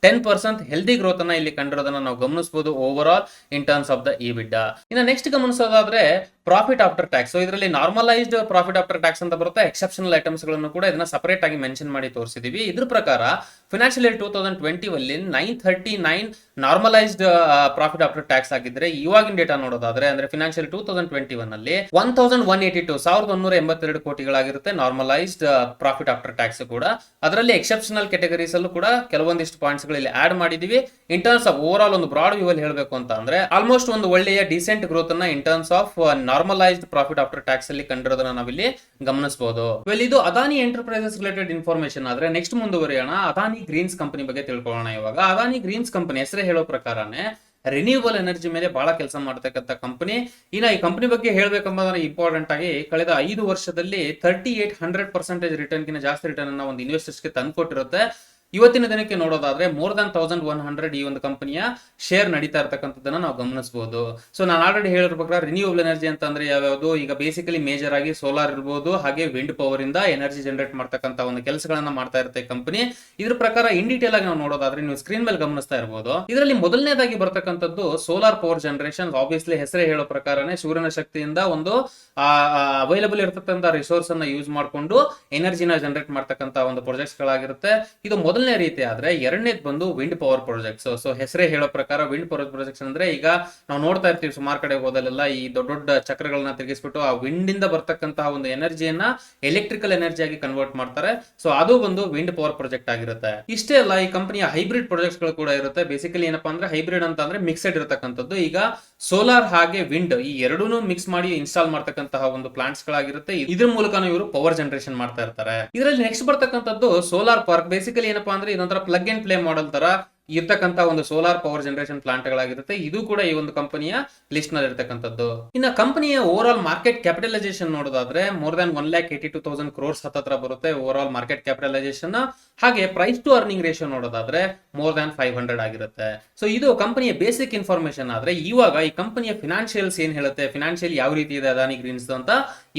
10% ಹೆಲ್ದಿ ಗ್ರೋತ್ ಅನ್ನ ಇಲ್ಲಿ ಕಂಡಿರೋದನ್ನ ನಾವು ಗಮನಿಸಬಹುದು over all in terms of the EBITDA. ಇನ್ನು ನೆಕ್ಸ್ಟ್ ಗಮನಿಸೋದಾದ್ರೆ ಪ್ರಾಫಿಟ್ ಆಫ್ಟರ್ ಟ್ಯಾಕ್ಸ್. ಸೊ ಇದರಲ್ಲಿ ನಾರ್ಮಲೈಸ್ಡ್ ಪ್ರಾಫಿಟ್ ಆಫ್ಟರ್ ಟ್ಯಾಕ್ಸ್ ಅಂತ ಬರುತ್ತೆ. ಎಕ್ಸೆಪ್ಷನಲ್ ಐಟಮ್ಸ್ ಗಳನ್ನು ಕೂಡ ಇದನ್ನ ಸಪರೇಟ್ ಆಗಿ ಮೆನ್ಷನ್ ಮಾಡಿ ತೋರಿಸಿದೀವಿ. ಇದ್ರ ಪ್ರಕಾರ ಫಿನಾನ್ಷಿಯಲ್ ಇಯರ್ 2020 ಅಲ್ಲಿ 939 ನಾರ್ಮಲೈಸ್ಡ್ ಪ್ರಾಫಿಟ್ ಆಫ್ಟರ್ ಟ್ಯಾಕ್ಸ್ ಆಗಿದ್ರೆ ಇವಾಗಿನ ಡೇಟಾ ನೋಡೋದಾದ್ರೆ ಅಂದ್ರೆ ಫಿನಾನ್ಷಿಯಲ್ 2021 ಅಲ್ಲಿ 1,182 ಕೋಟಿಗಳಾಗಿರುತ್ತೆ ನಾರ್ಮಲೈಸ್ಡ್ ಪ್ರಾಫಿಟ್ ಆಫ್ಟರ್ ಟ್ಯಾಕ್ಸ್ ಕೂಡ. ಅದರಲ್ಲಿ ಎಕ್ಸೆಪ್ಷನಲ್ ಕೆಟಗರೀಸ್ ಅಲ್ಲೂ ಕೂಡ ಕೆಲವೊಂದಿಷ್ಟು ಪಾಯಿಂಟ್ಸ್ ಗಳಲ್ಲಿ ಆಡ್ ಮಾಡಿದೀವಿ. ಇನ್ ಟರ್ಮ್ಸ್ ಆಫ್ ಓವರ್ ಆಲ್ ಒಂದು ಬ್ರಾಡ್ ವ್ಯೂ ಅಲ್ಲಿ ಹೇಳಬೇಕು ಅಂತ ಅಂದ್ರೆ ಆಲ್ಮೋಸ್ಟ್ ಒಂದು ಒಳ್ಳೆಯ ಡಿಸೆಂಟ್ ಗ್ರೋತ್ ಅನ್ನ ಇನ್ terms of normalised profit after tax ಅಲ್ಲಿ ಕಂಡಿರೋದನ್ನ ನಾವಿಲ್ಲಿ ಗಮನಿಸಬಹುದು. ಇದು ಅದಾನಿ ಎಂಟರ್ಪ್ರೈಸಸ್ ರಿಲೇಟೆಡ್ ಇನ್ಫಾರ್ಮೇಶನ್ ಆದ್ರೆ ನೆಕ್ಸ್ಟ್ ಮುಂದುವರಿಯೋಣ. ಅದಾನಿ ಗ್ರೀನ್ಸ್ ಕಂಪನಿ ಬಗ್ಗೆ ತಿಳ್ಕೊಳ್ಳೋಣ ಇವಾಗ. ಅದಾನಿ ಗ್ರೀನ್ಸ್ ಕಂಪನಿ ಹೆಸರೇ ಹೇಳೋ ಪ್ರಕಾರನೇ ರಿನ್ಯೂವಬಲ್ ಎನರ್ಜಿ ಮೇಲೆ ಬಹಳ ಕೆಲಸ ಮಾಡ್ತಕ್ಕಂಥ ಕಂಪನಿ. ಇನ್ನ ಈ ಕಂಪನಿ ಬಗ್ಗೆ ಹೇಳ್ಬೇಕಂದ್ರೆ ಇಂಪಾರ್ಟೆಂಟ್ ಆಗಿ ಕಳೆದ 5 ವರ್ಷದಲ್ಲಿ 3800% ರಿಟರ್ನ್ ಗಿನ ಜಾಸ್ತಿ ರಿಟರ್ನ್ ಅನ್ನ ಒಂದು ಇನ್ವೆಸ್ಟರ್ಸ್ ಗೆ ತಂದ್ಕೊಟ್ಟಿರುತ್ತೆ. ಇವತ್ತಿನ ದಿನಕ್ಕೆ ನೋಡೋದಾದ್ರೆ ಮೋರ್ ದನ್ 1,100 ಈ ಒಂದು ಕಂಪನಿಯ ಶೇರ್ ನಡೀತಾ ಇರತಕ್ಕಂಥದ್ದನ್ನ ನಾವು ಗಮನಿಸಬಹುದು. ಸೊ ನಾನು ಆಲ್ರೆಡಿ ಹೇಳಿರೋ ಪ್ರಕಾರ ರಿನ್ಯೂವಬಲ್ ಎನರ್ಜಿ ಅಂತ ಅಂದ್ರೆ ಯಾವ್ಯಾವುದು, ಈಗ ಬೇಸಿಕಲಿ ಮೇಜರ್ ಆಗಿ ಸೋಲಾರ್ ಇರಬಹುದು, ಹಾಗೆ ವಿಂಡ್ ಪವರ್ ಇಂದ ಎನರ್ಜಿ ಜನರೇಟ್ ಮಾಡ್ತಕ್ಕಂಥ ಒಂದು ಕೆಲಸಗಳನ್ನ ಮಾಡ್ತಾ ಇರುತ್ತೆ ಕಂಪನಿ. ಇದ್ರ ಪ್ರಕಾರ ಇನ್ ಡೀಟೇಲ್ ಆಗಿ ನಾವು ನೋಡೋದಾದ್ರೆ ನೀವು ಸ್ಕ್ರೀನ್ ಮೇಲೆ ಗಮನಿಸ್ತಾ ಇರಬಹುದು. ಇದರಲ್ಲಿ ಮೊದಲನೇದಾಗಿ ಬರ್ತಕ್ಕಂಥದ್ದು ಸೋಲಾರ್ ಪವರ್ ಜನರೇಷನ್. ಆಬ್ವಿಯಸ್ಲಿ ಹೆಸರೇ ಹೇಳೋ ಪ್ರಕಾರನೇ ಸೂರ್ಯನ ಶಕ್ತಿಯಿಂದ ಒಂದು ಅವೈಲಬಲ್ ಇರತಕ್ಕಂಥ ರಿಸೋರ್ಸ್ ಅನ್ನ ಯೂಸ್ ಮಾಡಿಕೊಂಡು ಎನರ್ಜಿನ ಜನರೇಟ್ ಮಾಡ್ತಕ್ಕಂಥ ಒಂದು ಪ್ರಾಜೆಕ್ಟ್ಸ್ ಗಳಾಗಿರುತ್ತೆ. ಇದು ಮೊದಲನೇ ರೀತಿ ಆದ್ರೆ ಎರಡನೇದು ಬಂದು ವಿಂಡ್ ಪವರ್ ಪ್ರಾಜೆಕ್ಟ್ಸ್. ಸೊ ಹೆಸರೇ ಹೇಳೋ ಪ್ರಕಾರ ವಿಂಡ್ ಪವರ್ ಪ್ರಾಜೆಕ್ಟ್ಸ್ ಅಂದ್ರೆ ಈಗ ನಾವು ನೋಡ್ತಾ ಇರ್ತೀವಿ ಸುಮಾರು ಕಡೆ ಹೋದಲ್ಲೆಲ್ಲ ಈ ದೊಡ್ಡ ದೊಡ್ಡ ಚಕ್ರಗಳನ್ನ ತಿರುಗಿಸ್ಬಿಟ್ಟು ಆ ವಿಂಡ್ ಇಂದ ಬರ್ತಕ್ಕಂತಹ ಒಂದು ಎನರ್ಜಿಯನ್ನ ಎಲೆಕ್ಟ್ರಿಕಲ್ ಎನರ್ಜಿ ಆಗಿ ಕನ್ವರ್ಟ್ ಮಾಡ್ತಾರೆ. ಸೊ ಅದು ಒಂದು ವಿಂಡ್ ಪವರ್ ಪ್ರಾಜೆಕ್ಟ್ ಆಗಿರುತ್ತೆ. ಇಷ್ಟೇ ಅಲ್ಲ, ಈ ಕಂಪನಿಯ ಹೈಬ್ರಿಡ್ ಪ್ರಾಜೆಕ್ಟ್ಸ್ ಗಳು ಕೂಡ ಇರುತ್ತೆ. ಬೇಸಿಕಲಿ ಏನಪ್ಪಾ ಅಂದ್ರೆ ಹೈಬ್ರಿಡ್ ಅಂತ ಅಂದ್ರೆ ಮಿಕ್ಸೆಡ್ ಇರತಕ್ಕಂಥದ್ದು. ಈಗ ಸೋಲಾರ್ ಹಾಗೆ ವಿಂಡ್ ಈ ಎರಡೂ ಮಿಕ್ಸ್ ಮಾಡಿ ಇನ್ಸ್ಟಾಲ್ ಮಾಡ್ತಕ್ಕಂತಹ ಒಂದು ಪ್ಲಾಂಟ್ಸ್ ಗಳಾಗಿರುತ್ತೆ. ಇದ್ರ ಮೂಲಕ ಇವರು ಪವರ್ ಜನರೇಷನ್ ಮಾಡ್ತಾ ಇರ್ತಾರೆ. ಇದರಲ್ಲಿ ನೆಕ್ಸ್ಟ್ ಬರ್ತಕ್ಕಂಥದ್ದು ಸೋಲಾರ್ ಪಾರ್ಕ್. ಬೇಸಿಕಲಿ ಏನಪ್ಪಾ ಅಂದ್ರೆ ಇದೊಂಥರ ಪ್ಲಗ್ ಅಂಡ್ ಪ್ಲೇ ಮಾಡೆಲ್ ತರ ಇರ್ತಕ್ಕಂಥ ಒಂದು ಸೋಲಾರ್ ಪವರ್ ಜನರೇಷನ್ ಪ್ಲಾಂಟ್ ಗಳಾಗಿರುತ್ತೆ. ಇದು ಕೂಡ ಈ ಒಂದು ಕಂಪನಿಯ ಲಿಸ್ಟ್ ನಲ್ಲಿ ಇರ್ತಕ್ಕಂಥದ್ದು. ಇನ್ನು ಕಂಪನಿಯ ಓವರ್ ಆಲ್ ಮಾರ್ಕೆಟ್ ಕ್ಯಾಪಿಟಲೈಸೇಷನ್ ನೋಡೋದಾದ್ರೆ ಮೋರ್ ದನ್ 1,82,000 crores ಹತ್ರ ಬರುತ್ತೆ ಓವರ್ ಆಲ್ ಮಾರ್ಕೆಟ್ ಕ್ಯಾಪಿಟಲೈಸೇಷನ್. ಹಾಗೆ ಪ್ರೈಸ್ ಟು ಅರ್ನಿಂಗ್ ರೇಷಿಯೋ ನೋಡೋದಾದ್ರೆ ಮೋರ್ ದನ್ 500 ಆಗಿರುತ್ತೆ. ಸೊ ಇದು ಕಂಪನಿಯ ಬೇಸಿಕ್ ಇನ್ಫಾರ್ಮೇಶನ್ ಆದ್ರೆ ಇವಾಗ ಈ ಕಂಪನಿಯ ಫಿನಾನ್ಷಿಯಲ್ಸ್ ಏನ್ ಹೇಳುತ್ತೆ, ಫಿನಾನ್ಷಿಯಲ್ ಯಾವ ರೀತಿ ಇದೆ ಅದಾನಿ ಗ್ರೀನ್ಸ್ ಅಂತ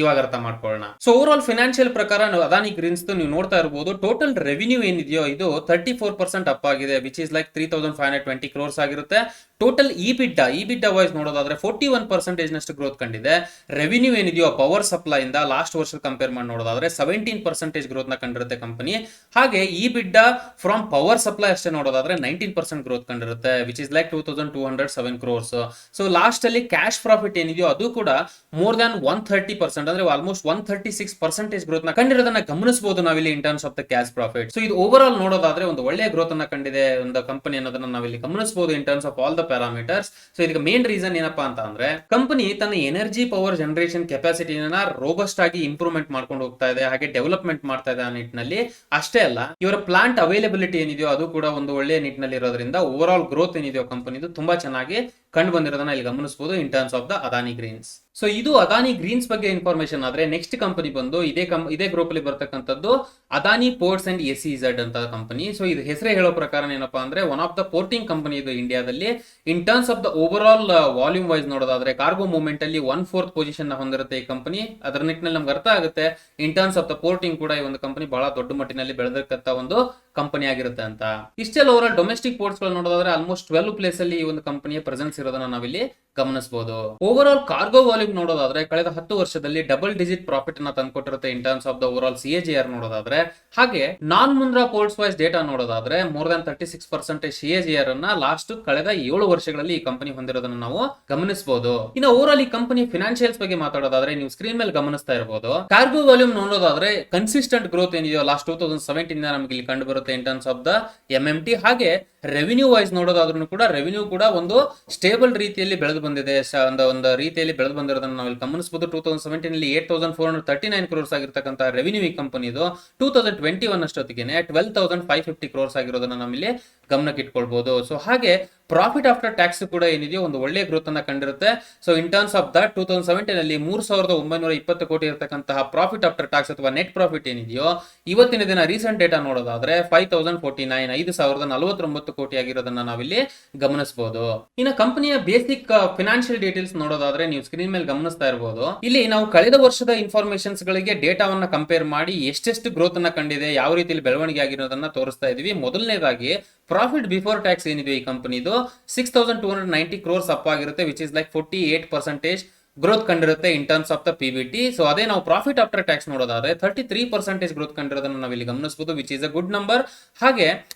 ಇವಾಗ ಅರ್ಥ ಮಾಡ್ಕೊಳ್ಳೋಣ. ಸೊ ಓವರ್ ಆಲ್ ಫಿನಾನ್ಷಿಯಲ್ ಪ್ರಕಾರ ಅದಾನಿ ಗ್ರೀನ್ಸ್ ನೀವು ನೋಡ್ತಾ ಇರಬಹುದು. ಟೋಟಲ್ ರೆವಿನ್ಯೂ ಏನಿದೆಯೋ ಇದು 34% ಅಪ್ ಆಗಿದೆ, ವಿಚ್ ಇಸ್ ಲೈಕ್ 3520 ಕ್ರೋರ್ಸ್ ಆಗಿರುತ್ತೆ. ಟೋಟಲ್ ಇಬಿಡ್ಡಾ ವೈಸ್ ನೋಡೋದಾದ್ರೆ 41% ನಷ್ಟು ಗ್ರೋತ್ ಕಂಡಿದೆ. ರೆವಿನ್ಯೂ ಏನಿದೆಯೋ ಪವರ್ ಸಪ್ಲೈ ಇಂದ ಲಾಸ್ಟ್ ವರ್ಷ ಕಂಪೇರ್ ಮಾಡಿ ನೋಡೋದಾದ್ರೆ 17% ಗ್ರೋತ್ ನ ಕಂಡಿರುತ್ತೆ ಕಂಪನಿ. ಹಾಗೆ ಇಬಿಡ್ಡಾ ಫ್ರಮ್ ಪವರ್ ಸಪ್ಲೈ ಅಷ್ಟೇ ನೋಡೋದಾದ್ರೆ 19% ಗ್ರೋತ್ ಕಂಡಿರುತ್ತೆ, which is like 2207 crores. So last ಅಲ್ಲಿ ಕ್ಯಾಶ್ ಪ್ರಾಫಿಟ್ ಏನಿದೆಯೋ ಅದು ಕೂಡ ಮೋರ್ ದನ್ 130%, ಅಂದ್ರೆ ಆಲ್ಮೋಸ್ಟ್ 136% ಗ್ರೋತ್ ನ ಕಂಡಿರೋದನ್ನ ಗಮನಿಸಬಹುದು ನಾವಿಲ್ಲಿ ಇನ್ terms of the cash profit. So ಇದು ಓವರ್ ಆಲ್ ನೋಡೋದಾದ್ರೆ ಒಂದು ಒಳ್ಳೆಯ ಗ್ರೋತ್ ಅನ್ನ ಕಂಡಿದೆ ಒಂದು ಕಂಪನಿ ಅನ್ನೋದನ್ನ ನಾವಿಲ್ಲಿ ಗಮನಿಸಬಹುದು in terms of all the parameters. So ಇದಕ್ಕೆ ಮೇನ್ ರೀಸನ್ ಏನಪ್ಪಾ ಅಂತ ಅಂದ್ರೆ ಕಂಪನಿ ತನ್ನ ಎನರ್ಜಿ ಪವರ್ ಜನರೇಷನ್ ಕೆಪಾಸಿಟಿನ ರೋಬಸ್ಟ್ ಆಗಿ ಇಂಪ್ರೂವ್ಮೆಂಟ್ ಮಾಡ್ಕೊಂಡು ಹೋಗ್ತಾ ಇದೆ, ಹಾಗೆ ಡೆವಲಪ್ಮೆಂಟ್ ಮಾಡ್ತಾ ಇದೆ ಆ ನಿಟ್ಟಿನಲ್ಲಿ. ಅಷ್ಟೇ ಅಲ್ಲ, ಇವರ ಪ್ಲಾಂಟ್ ಅವೈಲಬಿಲಿಟಿ ಏನಿದೆಯೋ ಅದು ಕೂಡ ಒಂದು ಒಳ್ಳೆಯ ನಿಟ್ಟಿನಲ್ಲಿ ಇರೋದ್ರಿಂದ ಓವರ್ ಆಲ್ ಗ್ರೋತ್ ಏನಿದೆಯೋ ಕಂಪನಿದು ತುಂಬಾ ಚೆನ್ನಾಗಿ ಕಂಡು ಬಂದಿರೋದನ್ನ ಇಲ್ಲಿ ಗಮನಿಸಬಹುದು in terms of the Adani greens. So ಇದು ಅದಾನಿ ಗ್ರೀನ್ಸ್ ಬಗ್ಗೆ ಇನ್ಫಾರ್ಮೇಶನ್ ಆದ್ರೆ, ನೆಕ್ಸ್ಟ್ ಕಂಪನಿ ಬಂದು ಇದೇ ಗ್ರೂಪ್ ಅಲ್ಲಿ ಬರ್ತಕ್ಕಂಥದ್ದು ಅದಾನಿ ಪೋರ್ಟ್ಸ್ ಅಂಡ್ ಎಸ್ಇಝೆಡ್ ಅಂತ ಕಂಪನಿ. ಸೊ ಇದು ಹೆಸರೇ ಹೇಳೋ ಪ್ರಕಾರ ಏನಪ್ಪಾ ಅಂದ್ರೆ one of the porting company ಇದು ಇಂಡಿಯಾದಲ್ಲಿ. In terms of the over all volume wise ನೋಡೋದಾದ್ರೆ ಕಾರ್ಗೋ ಮೂವ್ಮೆಂಟ್ ಅಲ್ಲಿ 1/4 ಪೊಸಿಷನ್ ಹೊಂದಿರುತ್ತೆ ಈ ಕಂಪನಿ. ಅದರ ನಿಟ್ಟಿನಲ್ಲಿ ನಮ್ಗೆ ಅರ್ಥ ಆಗುತ್ತೆ ಇನ್ ಟರ್ಮ್ಸ್ ಆಫ್ ದ ಪೋರ್ಟಿಂಗ್ ಕೂಡ ಈ ಒಂದು ಕಂಪನಿ ಬಹಳ ದೊಡ್ಡ ಮಟ್ಟಿನಲ್ಲಿ ಬೆಳೆದಿರ್ತಕ್ಕಂಥ ಒಂದು ಕಂಪನಿ ಆಗಿರುತ್ತೆ ಅಂತ. ಇಷ್ಟೆಲ್ಲ ಓವರ್ ಆಲ್ ಡೊಮೆಸ್ಟಿಕ್ ಪೋರ್ಟ್ಸ್ ಗಳು ನೋಡೋದಾದ್ರೆ ಆಲ್ಮೋಸ್ಟ್ 12 ಪ್ಲೇಸ್ ಅಲ್ಲಿ ಈ ಒಂದು ಕಂಪನಿಯ ಪ್ರೆಸೆನ್ಸ್ ಇರೋದನ್ನ ನಾವಿಲ್ಲಿ ಗಮನಿಸಬಹುದು. ಓವರ್ ಆಲ್ ಕಾರ್ಗೋ ವಾಲ್ಯೂಮ್ ನೋಡೋದಾದ್ರೆ ಕಳೆದ 10 ವರ್ಷದಲ್ಲಿ ಡಬಲ್ ಡಿಜಿಟ್ ಪ್ರಾಫಿಟ್ ಅನ್ನ ತಂದ್ಕೊಟ್ಟಿರುತ್ತೆ in terms of the over all CAGR ನೋಡೋದಾದ್ರೆ. ಹಾಗೆ non Mundra ports wise data ನೋಡೋದಾದ್ರೆ ಮೋರ್ ದನ್ 36% CAGR ಅನ್ನ ಲಾಸ್ಟ್ ಕಳೆದ 7 ವರ್ಷಗಳಲ್ಲಿ ಈ ಕಂಪನಿ ಹೊಂದಿರೋದನ್ನ ನಾವು ಗಮನಿಸಬಹುದು. ಇನ್ನು ಓವರ್ ಆಲ್ ಈ ಕಂಪನಿ ಫಿನಾನ್ಷಿಯಲ್ಸ್ ಬಗ್ಗೆ ಮಾತಾಡೋದಾದ್ರೆ ನೀವು ಸ್ಕ್ರೀನ್ ಮೇಲೆ ಗಮನಿಸ್ತಾ ಇರಬಹುದು. ಕಾರ್ಗೋ ವಾಲ್ಯೂಮ್ ನೋಡೋದಾದ್ರೆ ಕನ್ಸಿಸ್ಟೆಂಟ್ ಗ್ರೋತ್ ಏನಿದೆಯೋ ಲಾಸ್ಟ್ 2017 ನಮಗೆ ಇಲ್ಲಿ ಕಂಡು ಬರುತ್ತೆ in terms of the MMT. ಹಾಗೆ ರೆವಿನ್ಯೂ ವೈಸ್ ನೋಡೋದಾದ್ರೂ ಕೂಡ ರೆವಿನ್ಯೂ ಕೂಡ ಒಂದು ಸ್ಟೇಬಲ್ ರೀತಿಯಲ್ಲಿ ಬೆಳೆದು ಬಂದಿದೆ, ಒಂದು ರೀತಿಯಲ್ಲಿ ಬೆಳೆದು ಬಂದಿರೋದನ್ನ ನಾವು ಇಲ್ಲಿ ಗಮನಿಸಬಹುದು. 2017 ಅಲ್ಲಿ 8439 ಕ್ರೋರ್ಸ್ ಆಗಿರ್ತಕ್ಕಂಥ ರೆವಿನ್ಯೂ ಈ ಕಂಪನಿದು 2021 ಅಷ್ಟೊತ್ತಿಗೆ 12550 ಕ್ರೋರ್ಸ್ ಆಗಿರೋದನ್ನ ನಾವಿಲ್ಲಿ ಗಮನಕ್ಕೆ ಇಟ್ಕೊಳ್ಬಹುದು. ಸೊ ಹಾಗೆ ಪ್ರಾಫಿಟ್ ಆಫ್ಟರ್ ಟ್ಯಾಕ್ಸ್ ಕೂಡ ಏನಿದೆಯೋ ಒಂದು ಒಳ್ಳೆಯ ಗ್ರೋತ್ ಅನ್ನ ಕಂಡಿರುತ್ತೆ. So in terms of the 2017 ಅಲ್ಲಿ 3920 ಕೋಟಿ ಇರತಕ್ಕಂತಹ ಪ್ರಾಫಿಟ್ ಆಫ್ಟರ್ ಟ್ಯಾಕ್ಸ್ ಅಥವಾ ನೆಟ್ ಪ್ರಾಫಿಟ್ ಏನಿದೆಯೋ ಇವತ್ತಿನ ದಿನ ರೀಸೆಂಟ್ ಡೇಟಾ ನೋಡೋದಾದ್ರೆ 5049 ಕೋಟಿ ಆಗಿರೋದನ್ನ ನಾವಿಲ್ಲಿ ಗಮನಿಸಬಹುದು. ಇನ್ನು ಕಂಪನಿಯ ಬೇಸಿಕ್ ಫಿನಾನ್ಷಿಯಲ್ ಡೀಟೇಲ್ಸ್ ನೋಡೋದಾದ್ರೆ ನೀವು ಸ್ಕ್ರೀನ್ ಮೇಲೆ ಗಮನಿಸ್ತಾ ಇರಬಹುದು. ಇಲ್ಲಿ ನಾವು ಕಳೆದ ವರ್ಷದ ಇನ್ಫಾರ್ಮೇಶನ್ಸ್ ಗಳಿಗೆ ಡೇಟಾವನ್ನ ಕಂಪೇರ್ ಮಾಡಿ ಎಷ್ಟೆಷ್ಟು ಗ್ರೋತ್ ಅನ್ನ ಕಂಡಿದೆ, ಯಾವ ರೀತಿಯಲ್ಲಿ ಬೆಳವಣಿಗೆ ಆಗಿರೋದನ್ನ ತೋರಿಸ್ತಾ ಇದೀವಿ. ಮೊದಲನೇದಾಗಿ ಪ್ರಾಫಿಟ್ ಬಿಫೋರ್ ಟ್ಯಾಕ್ಸ್ ಏನಿದೆ ಈ ಕಂಪನಿದು 6290 ಕ್ರೋರ್ಸ್ ಅಪ್ ಆಗಿರುತ್ತೆ, ವಿಚ್ ಇಸ್ ಲೈಕ್ 48% ಗ್ರೋತ್ ಕಂಡಿರುತ್ತೆ in terms of the PBT. So ಅದೇ ನಾವು ಪ್ರಾಫಿಟ್ ಆಫ್ಟರ್ ಟ್ಯಾಕ್ಸ್ ನೋಡೋದಾದ್ರೆ 33% ಗ್ರೋತ್ ಕಂಡಿರೋದನ್ನ ನಾವು ಇಲ್ಲಿ ಗಮನಿಸಬಹುದು, which is a good number. ಹಾಗೆ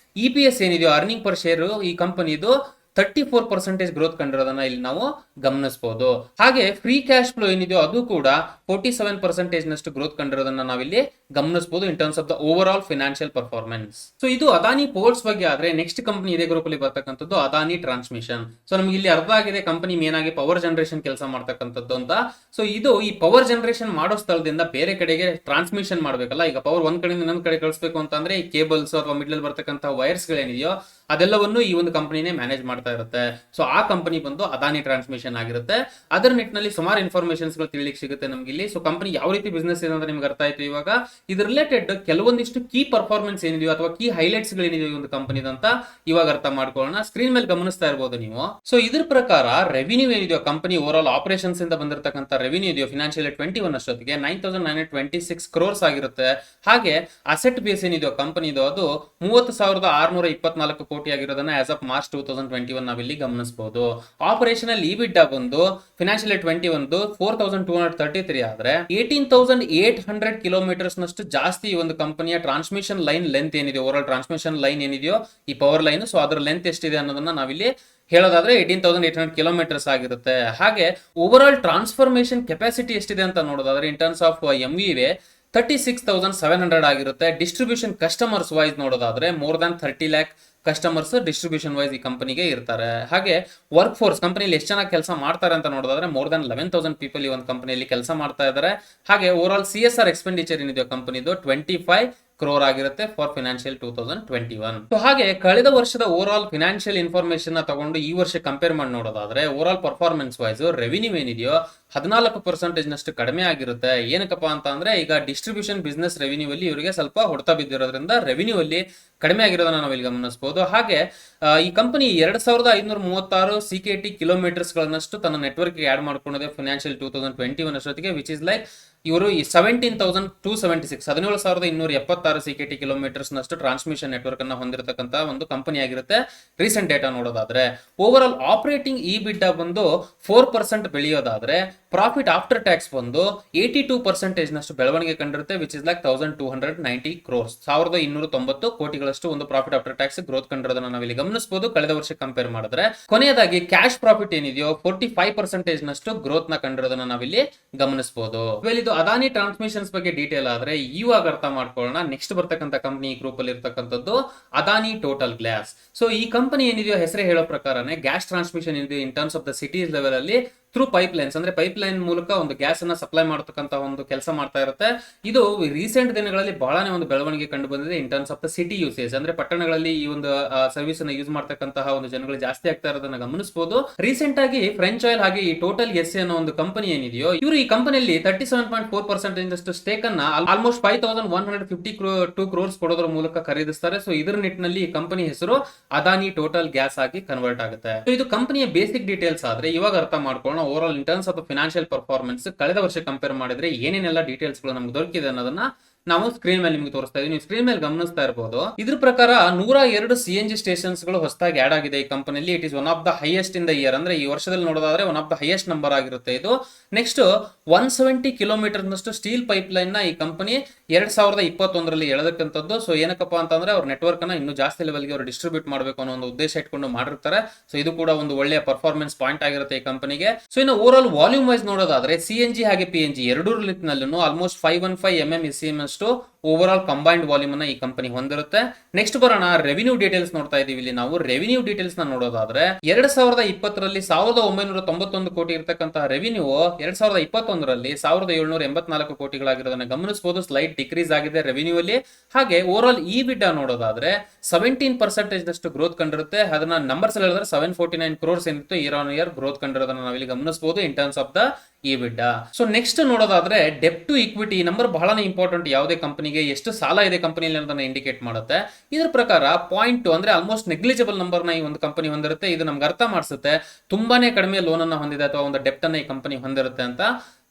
EPS ಏನಿದೆಯೋ ಅರ್ನಿಂಗ್ ಪರ್ ಶೇರ್ ಈ ಕಂಪನಿದು 34% ಗ್ರೋತ್ ಕಂಡಿರೋದನ್ನ ಇಲ್ಲಿ ನಾವು ಗಮನಿಸಬಹುದು. ಹಾಗೆ ಫ್ರೀ ಕ್ಯಾಶ್ ಫ್ಲೋ ಏನಿದೆಯೋ ಅದು ಕೂಡ 47% ನಷ್ಟು ಗ್ರೋತ್ ಕಂಡಿರೋದನ್ನ ನಾವಿಲ್ಲಿ ಗಮನಿಸಬಹುದು in terms of the over all financial performance. So ಇದು ಅದಾನಿ ಪೋರ್ಟ್ಸ್ ಬಗ್ಗೆ ಆದ್ರೆ ನೆಕ್ಸ್ಟ್ ಕಂಪನಿ ಇದೇ ಗ್ರೂಪ್ ಅಲ್ಲಿ ಬರ್ತಕ್ಕಂಥದ್ದು ಅದಾನಿ ಟ್ರಾನ್ಸ್ಮಿಷನ್. ಸೊ ನಮ್ಗೆ ಇಲ್ಲಿ ಅರ್ಥ ಆಗಿದೆ ಕಂಪನಿ ಮೇನ್ ಆಗಿ ಪವರ್ ಜನರೇಷನ್ ಕೆಲಸ ಮಾಡ್ತಕ್ಕಂಥದ್ದು ಅಂತ. ಸೊ ಇದು ಈ ಪವರ್ ಜನರೇಷನ್ ಮಾಡೋ ಸ್ಥಳದಿಂದ ಬೇರೆ ಕಡೆಗೆ ಟ್ರಾನ್ಸ್ಮಿಷನ್ ಮಾಡ್ಬೇಕಲ್ಲ, ಈಗ ಪವರ್ ಒಂದ್ ಕಡೆಯಿಂದ ಇನ್ನೊಂದ್ ಕಡೆ ಕಳಿಸಬೇಕು ಅಂತಂದ್ರೆ ಈ ಕೇಬಲ್ಸ್ ಅಥವಾ ಮಿಡ್ಲ್ ಬರ್ತಕ್ಕಂಥ ವೈರ್ಸ್ ಗಳೇನಿದೆಯೋ ಅದೆಲ್ಲವನ್ನು ಈ ಒಂದು ಕಂಪನಿನೇ ಮ್ಯಾನೇಜ್ ಮಾಡ್ತಾ ಇರುತ್ತೆ. ಸೊ ಆ ಕಂಪನಿ ಬಂದು ಅದಾನಿ ಟ್ರಾನ್ಸ್ಮಿಷನ್ ಆಗಿರುತ್ತೆ. ಅದರ ನಿಟ್ಟಿನಲ್ಲಿ ಸುಮಾರು ಇನ್ಫಾರ್ಮೇಶನ್ಸ್ ಗಳು ತಿಳಿಲಿಕ್ಕೆ ಸಿಗುತ್ತೆ ನಮ್ಗೆ ಇಲ್ಲಿ. ಸೊ ಕಂಪನಿ ಯಾವ ರೀತಿ ಬಿಸ್ನೆಸ್ ಇದೆ ಅಂತ ನಿಮ್ಗೆ ಅರ್ಥ ಆಯ್ತು. ಇವಾಗ ಇದ್ರ ರಿಲೇಟೆಡ್ ಕೆಲವೊಂದಿಷ್ಟು ಕೀ ಪರ್ಫಾರ್ಮೆನ್ಸ್ ಏನಿದೆಯೋ ಅಥವಾ ಕೀ ಹೈಲೈಟ್ಸ್ ಗಳೇನಿದೆಯೋ ಈ ಒಂದು ಕಂಪನಿದ ಅಂತ ಇವಾಗ ಅರ್ಥ ಮಾಡ್ಕೊಳ್ಳೋಣ. ಸ್ಕ್ರೀನ್ ಮೇಲೆ ಗಮನಿಸ್ತಾ ಇರಬಹುದು ನೀವು. ಸೊ ಇದ್ರ ಪ್ರಕಾರ ರೆವಿನ್ಯೂ ಏನಿದೆಯೋ ಕಂಪನಿ ಓವರ್ ಆಲ್ ಆಪರೇಷನ್ಸ್ ಇಂದ ಬಂದಿರತಕ್ಕಂಥ ರೆವಿನ್ಯೂ ಇದೆಯೋ ಫಿನಾನ್ಷಿಯಲ್ 21 ಅಷ್ಟೊತ್ತಿಗೆ 9926 ಕ್ರೋರ್ಸ್ ಆಗಿರುತ್ತೆ. ಹಾಗೆ ಅಸೆಟ್ ಬೇಸ್ ಏನಿದೆಯೋ ಕಂಪನಿದು ಅದು 30,624 ಕೋಟಿ ಆಗಿರೋದನ್ನ ಆಸ್ ಆಫ್ ಮಾರ್ಚ್ 2021 ನಾವಿಲ್ಲಿ ಗಮನಿಸಬಹುದು. ಆಪರೇಷನಲ್ ಇಬಿಡ್ಡಾ ಬಂದು ಫಿನಾನ್ಷಿಯಲ್ 21 4233 ಆದ್ರೆ 18,800 ಕಿಲೋಮೀಟರ್ಸ್ ನಷ್ಟು ಜಾಸ್ತಿ ಈ ಒಂದು ಕಂಪನಿಯ ಟ್ರಾನ್ಸ್ಮಿಷನ್ ಲೈನ್ ಲೆಂತ್ ಏನಿದೆ, ಓವರ್ ಆಲ್ ಟ್ರಾನ್ಸ್ಮಿಷನ್ ಲೈನ್ ಏನಿದೆಯೋ ಈ ಪವರ್ ಲೈನ್, ಸೊ ಅದರ ಲೆಂತ್ ಎಷ್ಟಿದೆ ಅನ್ನೋದನ್ನ ನಾವಿಲ್ಲಿ ಹೇಳೋದಾದ್ರೆ 18,800 ಕಿಲೋಮೀಟರ್ಸ್ ಆಗಿರುತ್ತೆ. ಹಾಗೆ ಓವರ್ ಆಲ್ ಟ್ರಾನ್ಸ್ಫಾರ್ಮೇಶನ್ ಕೆಪಾಸಿಟಿ ಎಷ್ಟಿದೆ ಅಂತ ನೋಡೋದಾದ್ರೆ ಇನ್ ಟರ್ಮ್ಸ್ ಆಫ್ MVA 36,700 ಆಗಿರುತ್ತೆ. ಡಿಸ್ಟ್ರಿಬ್ಯೂಷನ್ ಕಸ್ಟಮರ್ಸ್ ವೈಸ್ ನೋಡೋದಾದ್ರೆ more than 30 lakh customers distribution wise ಈ ಕಂಪನಿಗೆ ಇರ್ತಾರೆ. ಹಾಗೆ ವರ್ಕ್ ಫೋರ್ಸ್ ಕಂಪನಿಯಲ್ಲಿ ಎಷ್ಟು ಜನ ಕೆಲಸ ಮಾಡ್ತಾರೆ ಅಂತ ನೋಡೋದಾದ್ರೆ ಮೋರ್ ದನ್ 11,000 ಪೀಪಲ್ ಈ ಒಂದು ಕಂಪನಿಯಲ್ಲಿ ಕೆಲಸ ಮಾಡ್ತಾ ಇದ್ದಾರೆ. ಹಾಗೆ ಓವರ್ ಆಲ್ CSR ಎಕ್ಸ್ಪೆಂಡಿಚರ್ ಏನಿದೆಯೋ ಕಂಪನಿದು 25 ಕ್ರೋರ್ ಆಗಿರುತ್ತೆ ಫಾರ್ ಫಿನಾನ್ಷಿಯಲ್ 2021. ಸೊ ಹಾಗೆ ಕಳೆದ ವರ್ಷದ ಓವರ್ ಆಲ್ ಫಿನಾನ್ಷಿಯಲ್ ಇನ್ಫಾರ್ಮೇಶನ್ ತಗೊಂಡು ಈ ವರ್ಷ ಕಂಪೇರ್ ಮಾಡಿ ನೋಡೋದಾದ್ರೆ over all performance wise revenue ಏನಿದೆಯೋ 14% ನಷ್ಟು ಕಡಿಮೆ ಆಗಿರುತ್ತೆ. ಏನಕ್ಕಪ್ಪ ಅಂತ ಅಂದ್ರೆ ಈಗ ಡಿಸ್ಟ್ರಿಬ್ಯೂಷನ್ ಬಿಸ್ನೆಸ್ ರೆವಿನ್ಯೂ ಅಲ್ಲಿ ಇವರಿಗೆ ಸ್ವಲ್ಪ ಹೊಡೆತ ಬಿದ್ದಿರೋದ್ರಿಂದ ರೆವಿನ್ಯೂ ಅಲ್ಲಿ ಕಡಿಮೆ ಆಗಿರೋದನ್ನ ನಾವಿಲ್ಲಿ ಗಮನಿಸಬಹುದು. ಹಾಗೆ ಈ ಕಂಪನಿ 2536 CKT ಕಿಲೋಮೀಟರ್ಸ್ ಗಳನ್ನಷ್ಟು ತನ್ನ ನೆಟ್ವರ್ಕ್ ಆಡ್ ಮಾಡ್ಕೊಂಡಿದೆ ಫೈನಾನ್ಷಿಯಲ್ 2021 ಅಷ್ಟೊತ್ತಿಗೆ, ವಿಚ್ ಇಸ್ ಲೈಕ್ ಇವರು 17,276 17,276 CKT ಕಿಲೋಮೀಟರ್ಸ್ ನಷ್ಟು ಟ್ರಾನ್ಸ್ಮಿಷನ್ ನೆಟ್ವರ್ಕ್ ಅನ್ನ ಹೊಂದಿರತಕ್ಕಂತ ಒಂದು ಕಂಪನಿ ಆಗಿರುತ್ತೆ. ರೀಸೆಂಟ್ ಡೇಟಾ ನೋಡೋದಾದ್ರೆ ಓವರ್ ಆಲ್ ಆಪರೇಟಿಂಗ್ ಇಬಿಟಾ ಬಂದು 4% ಬೆಳೆಯೋದಾದ್ರೆ ಪ್ರಾಫಿಟ್ ಆಫ್ಟರ್ ಟ್ಯಾಕ್ಸ್ ಬಂದು 82% ನಷ್ಟು ಬೆಳವಣಿಗೆ ಕಂಡಿರುತ್ತೆ, ವಿಚ್ ಇಸ್ ಲೈಕ್ 1290 ಕ್ರೋರ್ಸ್ 1290 ಕೋಟಿಗಳಷ್ಟು ಒಂದು ಪ್ರಾಫಿಟ್ ಆಫ್ಟರ್ ಟ್ಯಾಕ್ಸ್ ಗ್ರೋತ್ ಕಂಡಿರೋದನ್ನ ನಾವಿಲ್ಲಿ ಗಮನಿಸಬಹುದು ಕಳೆದ ವರ್ಷ ಕಂಪೇರ್ ಮಾಡಿದ್ರೆ. ಕೊನೆಯದಾಗಿ ಕ್ಯಾಶ್ ಪ್ರಾಫಿಟ್ ಏನಿದೆಯೋ 45% ನಷ್ಟು ಗ್ರೋತ್ ನ ಕಂಡಿರೋದನ್ನ ನಾವಿಲ್ಲಿ ಗಮನಿಸಬಹುದು. ಇದು ಅದಾನಿ ಟ್ರಾನ್ಸ್ಮಿಷನ್ಸ್ ಬಗ್ಗೆ ಡೀಟೇಲ್ ಆದ್ರೆ ಇವಾಗ ಅರ್ಥ ಮಾಡ್ಕೊಳ್ಳೋಣ. ನೆಕ್ಸ್ಟ್ ಬರ್ತಕ್ಕಂಥ ಕಂಪನಿ ಗ್ರೂಪ್ ಅಲ್ಲಿ ಇರ್ತಕ್ಕಂಥದ್ದು ಅದಾನಿ ಟೋಟಲ್ ಗ್ಯಾಸ್. ಸೊ ಈ ಕಂಪನಿ ಏನಿದೆಯೋ ಹೆಸರೇ ಹೇಳೋ ಪ್ರಕಾರನೇ ಗ್ಯಾಸ್ ಟ್ರಾನ್ಸ್ಮಿಷನ್ ಏನಿದೆ ಇನ್ terms of the cities level ಅಲ್ಲಿ ಥ್ರೂ ಪೈಪ್ಲೈನ್ಸ್ ಅಂದ್ರೆ ಪೈಪ್ಲೈನ್ ಮೂಲಕ ಒಂದು ಗ್ಯಾಸ್ ಅನ್ನ ಸಪ್ಲೈ ಮಾಡತಕ್ಕಂತ ಒಂದು ಕೆಲಸ ಮಾಡ್ತಾ ಇರುತ್ತೆ. ಇದು ರೀಸೆಂಟ್ ದಿನಗಳಲ್ಲಿ ಬಹಳನೇ ಒಂದು ಬೆಳವಣಿಗೆ ಕಂಡು ಬಂದಿದೆ ಇನ್ terms of the city usage, ಅಂದ್ರೆ ಪಟ್ಟಣಗಳಲ್ಲಿ ಈ ಒಂದು ಸರ್ವಿಸ್ ಅನ್ನ ಯೂಸ್ ಮಾಡ್ತಕ್ಕಂತಹ ಒಂದು ಜನಗಳು ಜಾಸ್ತಿ ಆಗ್ತಾ ಇರೋದನ್ನ ಗಮನಿಸಬಹುದು. ರೀಸೆಂಟ್ ಆಗಿ ಫ್ರೆಂಚ್ ಆಯಿಲ್ ಹಾಗೆ ಈ ಟೋಟಲ್ ಎಸ್ ಅನ್ನೋ ಒಂದು ಕಂಪನಿ ಏನಿದೆಯೋ ಇವರು ಈ ಕಂಪನಿಯಲ್ಲಿ 37.4% ಸ್ಟೇಕ್ ಅನ್ನ ಆಲ್ಮೋಸ್ಟ್ 5152 ಕ್ರೋರ್ಸ್ ಕೊಡೋದ್ರ ಮೂಲಕ ಖರೀದಿಸ್ತಾರೆ. ಸೊ ಇದರ ನಿಟ್ಟಿನಲ್ಲಿ ಈ ಕಂಪನಿ ಹೆಸರು ಅದಾನಿ ಟೋಟಲ್ ಗ್ಯಾಸ್ ಆಗಿ ಕನ್ವರ್ಟ್ ಆಗುತ್ತೆ. ಇದು ಕಂಪನಿಯ ಬೇಸಿಕ್ ಡೀಟೇಲ್ಸ್ ಆದ್ರೆ ಇವಾಗ ಅರ್ಥ ಮಾಡ್ಕೊಳ್ಳೋಣ over all in terms of financial performance ಕಳೆದ ವರ್ಷ ಕಂಪೇರ್ ಮಾಡಿದ್ರೆ ಏನೇನೆಲ್ಲ ಡೀಟೇಲ್ಸ್ ಗಳು ನಮ್ಗೆ ದೊರಕಿದೆ ಅನ್ನೋದನ್ನ ನಾವು ಸ್ಕ್ರೀನ್ ಮೇಲೆ ನಿಮಗೆ ತೋರಿಸ್ತಾ ಇದೀವಿ. ನೀವು ಸ್ಕ್ರೀನ್ ಮೇಲೆ ಗಮನಿಸ್ತಾ ಇರಬಹುದು. ಇದ್ರ ಪ್ರಕಾರ 102 CNG ಸ್ಟೇಷನ್ಸ್ ಗಳು ಹೊಸದಾಗಿ ಆಡ್ ಆಗಿದೆ ಈ ಕಂಪನಿಯಲ್ಲಿ. It is one of the highest in the year, ಅಂದ್ರೆ ಈ ವರ್ಷದಲ್ಲಿ ನೋಡೋದಾದ್ರೆ one of the highest number ಆಗಿರುತ್ತೆ ಇದು. ನೆಕ್ಸ್ಟ್ 170 ಕಿಲೋಮೀಟರ್ ನಷ್ಟು ಸ್ಟೀಲ್ ಪೈಪ್ ಲೈನ್ ನ ಈ ಕಂಪನಿ 2021ರಲ್ಲಿ ಎಳೆದಕ್ಕಂಥದ್ದು. ಸೊ ಏನಕ್ಕಪ್ಪ ಅಂತಂದ್ರೆ ಅವ್ರ ನೆಟ್ವರ್ಕ್ ಅನ್ನ ಇನ್ನೂ ಜಾಸ್ತಿ ಲೆವೆಲ್ಗೆ ಅವರು ಡಿಸ್ಟ್ರಿಬ್ಯೂಟ್ ಮಾಡಬೇಕು ಅನ್ನೋ ಒಂದು ಉದ್ದೇಶ ಇಟ್ಕೊಂಡು ಮಾಡಿರ್ತಾರೆ. ಸೊ ಇದು ಕೂಡ ಒಂದು ಒಳ್ಳೆಯ ಪರ್ಫಾರ್ಮೆನ್ಸ್ ಪಾಯಿಂಟ್ ಆಗಿರುತ್ತೆ ಈ ಕಂಪನಿಗೆ. ಸೊ ಇನ್ನು ಓವರ್ ಆಲ್ ವಾಲ್ಯೂಮ್ ವೈಸ್ ನೋಡೋದಾದ್ರೆ CNG ಹಾಗೆ PNG ಎರಡೂ ಲಿಟ್ನಲ್ಲೂ ಆಲ್ಮೋಸ್ಟ್ 515 mm ಅಷ್ಟು ಓವರ್ ಆಲ್ ಕಂಬೈನ್ಡ್ ವಾಲ್ಯೂಮ್ ಅನ್ನ ಈ ಕಂಪನಿ ಹೊಂದಿರುತ್ತೆ. ನೆಕ್ಸ್ಟ್ ಬರೋಣ ರೆವಿನ್ಯೂ ಡೀಟೇಲ್ಸ್ ನೋಡ್ತಾ ಇದೀವಿ. ಇಲ್ಲಿ ನಾವು ರೆವಿನ್ಯೂ ಡೀಟೇಲ್ಸ್ ನ ನೋಡೋದಾದ್ರೆ 2020ರಲ್ಲಿ 1991 ಕೋಟಿ ಇರತಕ್ಕಂತಹ ರೆವಿನ್ಯೂ 2021ರಲ್ಲಿ 1784 ಕೋಟಿಗಳಾಗಿರೋದನ್ನ ಗಮನಿಸಬಹುದು. ಸ್ಲೈಟ್ ಡಿಕ್ರೀಸ್ ಆಗಿದೆ ರೆವಿನ್ಯೂ ಅಲ್ಲಿ. ಹಾಗೆ ಓವರ್ ಆಲ್ ಇಬಿಟಾ ನೋಡೋದಾದ್ರೆ 17% ನಷ್ಟು ಗ್ರೋತ್ ಕಂಡಿರುತ್ತೆ. ಅದನ್ನ ನಂಬರ್ಸ್ ಹೇಳಿದ್ರೆ 749 ಕ್ರೋರ್ಸ್ ಏನಿತ್ತು ಇಯರ್ ಆನ್ ಇಯರ್ ಗ್ರೋತ್ ಕಂಡಿರೋದನ್ನ ನಾವಿಲ್ಲಿ ಗಮನಿಸಬಹುದು in terms of the EBITDA. So next ನೋಡೋದಾದ್ರೆ ಡೆಪ್ ಟು ಇಕ್ವಿಟಿ ನಂಬರ್ ಬಹಳನೇ ಇಂಪಾರ್ಟೆಂಟ್. ಯಾವುದೇ ಕಂಪನಿಗೆ ಎಷ್ಟು ಸಾಲ ಇದೆ ಕಂಪನಿಯಲ್ಲಿ ಅನ್ನೋದನ್ನ ಇಂಡಿಕೇಟ್ ಮಾಡುತ್ತೆ. ಇದ್ರ ಪ್ರಕಾರ 0.2 ಅಂದ್ರೆ ಆಲ್ಮೋಸ್ಟ್ ನೆಗ್ಲಿಜಿಬಲ್ ನಂಬರ್ ನ ಈ ಒಂದು ಕಂಪನಿ ಹೊಂದಿರುತ್ತೆ. ಇದು ನಮ್ಗೆ ಅರ್ಥ ಮಾಡಿಸುತ್ತೆ ತುಂಬಾನೇ ಕಡಿಮೆ ಲೋನ್ ಅನ್ನ ಹೊಂದಿದೆ ಅಥವಾ ಒಂದು ಡೆಪ್ಟ್ ಅನ್ನ ಈ ಕಂಪನಿ ಹೊಂದಿರುತ್ತೆ ಅಂತ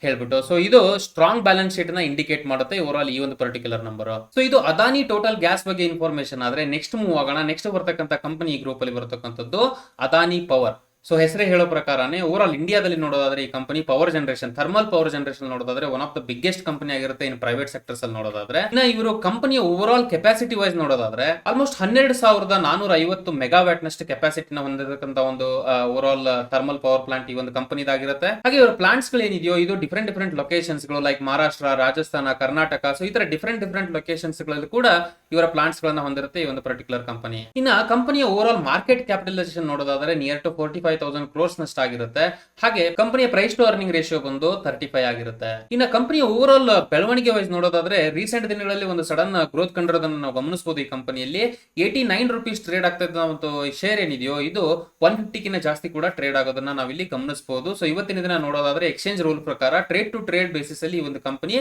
ಹೇಳ್ಬಿಟ್ಟು. ಸೊ ಇದು ಸ್ಟ್ರಾಂಗ್ ಬ್ಯಾಲೆನ್ಸ್ ಶೀಟ್ ನ ಇಂಡಿಕೇಟ್ ಮಾಡುತ್ತೆ ಓವರ್ ಆಲ್ ಈ ಒಂದು ಪರ್ಟಿಕ್ಯುಲರ್ ನಂಬರ್. ಸೊ ಇದು ಅದಾನಿ ಟೋಟಲ್ ಗ್ಯಾಸ್ ಬಗ್ಗೆ ಇನ್ಫಾರ್ಮೇಶನ್ ಆದ್ರೆ ನೆಕ್ಸ್ಟ್ ಮೂವ್ ಆಗೋಣ. ನೆಕ್ಸ್ಟ್ ಬರ್ತಕ್ಕಂಥ ಕಂಪನಿ ಗ್ರೂಪ್ ಅಲ್ಲಿ ಬರ್ತಕ್ಕಂಥದ್ದು ಅದಾನಿ ಪವರ್. ಸೊ ಹೆಸರೇ ಹೇಳೋ ಪ್ರಕಾರನೇ ಓವರ್ ಆಲ್ ಇಂಡಿಯಾದಲ್ಲಿ ನೋಡೋದಾದ್ರೆ ಈ company power generation thermal power generation ನೋಡೋದಾದ್ರೆ one of the biggest company ಆಗಿರುತ್ತೆ ಇನ್ ಪ್ರೈವೇಟ್ ಸೆಕ್ಟರ್ಸ್ ಅಲ್ಲಿ ನೋಡೋದಾದ್ರೆ. ಇನ್ನ ಇವರು ಕಂಪನಿಯ ಓವರ್ ಆಲ್ ಕೆಪಾಸಿಟಿ ವೈಸ್ ನೋಡೋದಾದ್ರೆ ಆಲ್ಮೋಸ್ಟ್ 12,450 ಮೆಗಾವ್ಯಾಟ್ ನಷ್ಟು ಕೆಪಾಸಿಟಿನ ಹೊಂದಿರತಕ್ಕಂತ ಒಂದು over all thermal power plant ಈ ಒಂದು ಕಂಪನಿದಾಗಿರುತ್ತೆ. ಹಾಗೆ ಇವರ ಪ್ಲಾಂಟ್ಸ್ ಗಳು ಏನಿದೆಯೋ ಇದು ಡಿಫರೆಂಟ್ ಲೊಕೇಶನ್ಸ್ ಗಳು ಲೈಕ್ ಮಹಾರಾಷ್ಟ್ರ, ರಾಜಸ್ಥಾನ, ಕರ್ನಾಟಕ. ಸೊ ಈ ತರ ಡಿಫರೆಂಟ್ ಲೊಕೇಶನ್ಸ್ ಗಳಲ್ಲಿ ಕೂಡ ಇವರ ಪ್ಲಾಂಟ್ಸ್ ಗಳನ್ನ ಹೊಂದಿರುತ್ತೆ ಈ ಒಂದು ಪರ್ಟಿಕ್ಯುಲರ್ ಕಂಪನಿ. ಇನ್ನ ಕಂಪನಿಯ ಓವರ್ ಆಲ್ ಮಾರ್ಕೆಟ್ ಕ್ಯಾಪಿಟಲೈಸೇಷನ್ ನೋಡೋದಾದ್ರೆ ನಿಯರ್ ಟು 45,000 ಕ್ರೋರ್ಸ್ ನಷ್ಟ ಆಗಿರುತ್ತೆ. ಹಾಗೆ ಕಂಪನಿಯ ಪ್ರೈಸ್ ಟು ಅರ್ನಿಂಗ್ ರೇಷಿಯೋ ಬಂದು 35 ಆಗಿರುತ್ತೆ. ಇನ್ನು ಕಂಪನಿಯ ಓವರ್ ಆಲ್ ಬೆಳವಣಿಗೆ ವೈಸ್ ನೋಡೋದಾದ್ರೆ ರೀಸೆಂಟ್ ದಿನಗಳಲ್ಲಿ ಒಂದು ಸಡನ್ ಗ್ರೋತ್ ಕಂಡಿರೋದನ್ನ ನಾವು ಗಮನಿಸಬಹುದು. ಈ ಕಂಪನಿಯಲ್ಲಿ 89 ರೂಪೀಸ್ ಟ್ರೇಡ್ ಆಗ್ತಾ ಇದ್ದ ಒಂದು ಶೇರ್ ಏನಿದೆಯೋ ಇದು 150 ಜಾಸ್ತಿ ಕೂಡ ಟ್ರೇಡ್ ಆಗೋದನ್ನ ನಾವಿಲ್ಲಿ ಗಮನಿಸಬಹುದು. ಸೊ ಇವತ್ತಿನ ದಿನ ನೋಡೋದಾದ್ರೆ ಎಕ್ಸ್ಚೇಂಜ್ ರೂಲ್ ಪ್ರಕಾರ ಟ್ರೇಡ್ ಟು ಟ್ರೇಡ್ ಬೇಸಿಸ್ ಅಲ್ಲಿ ಈ ಒಂದು ಕಂಪನಿ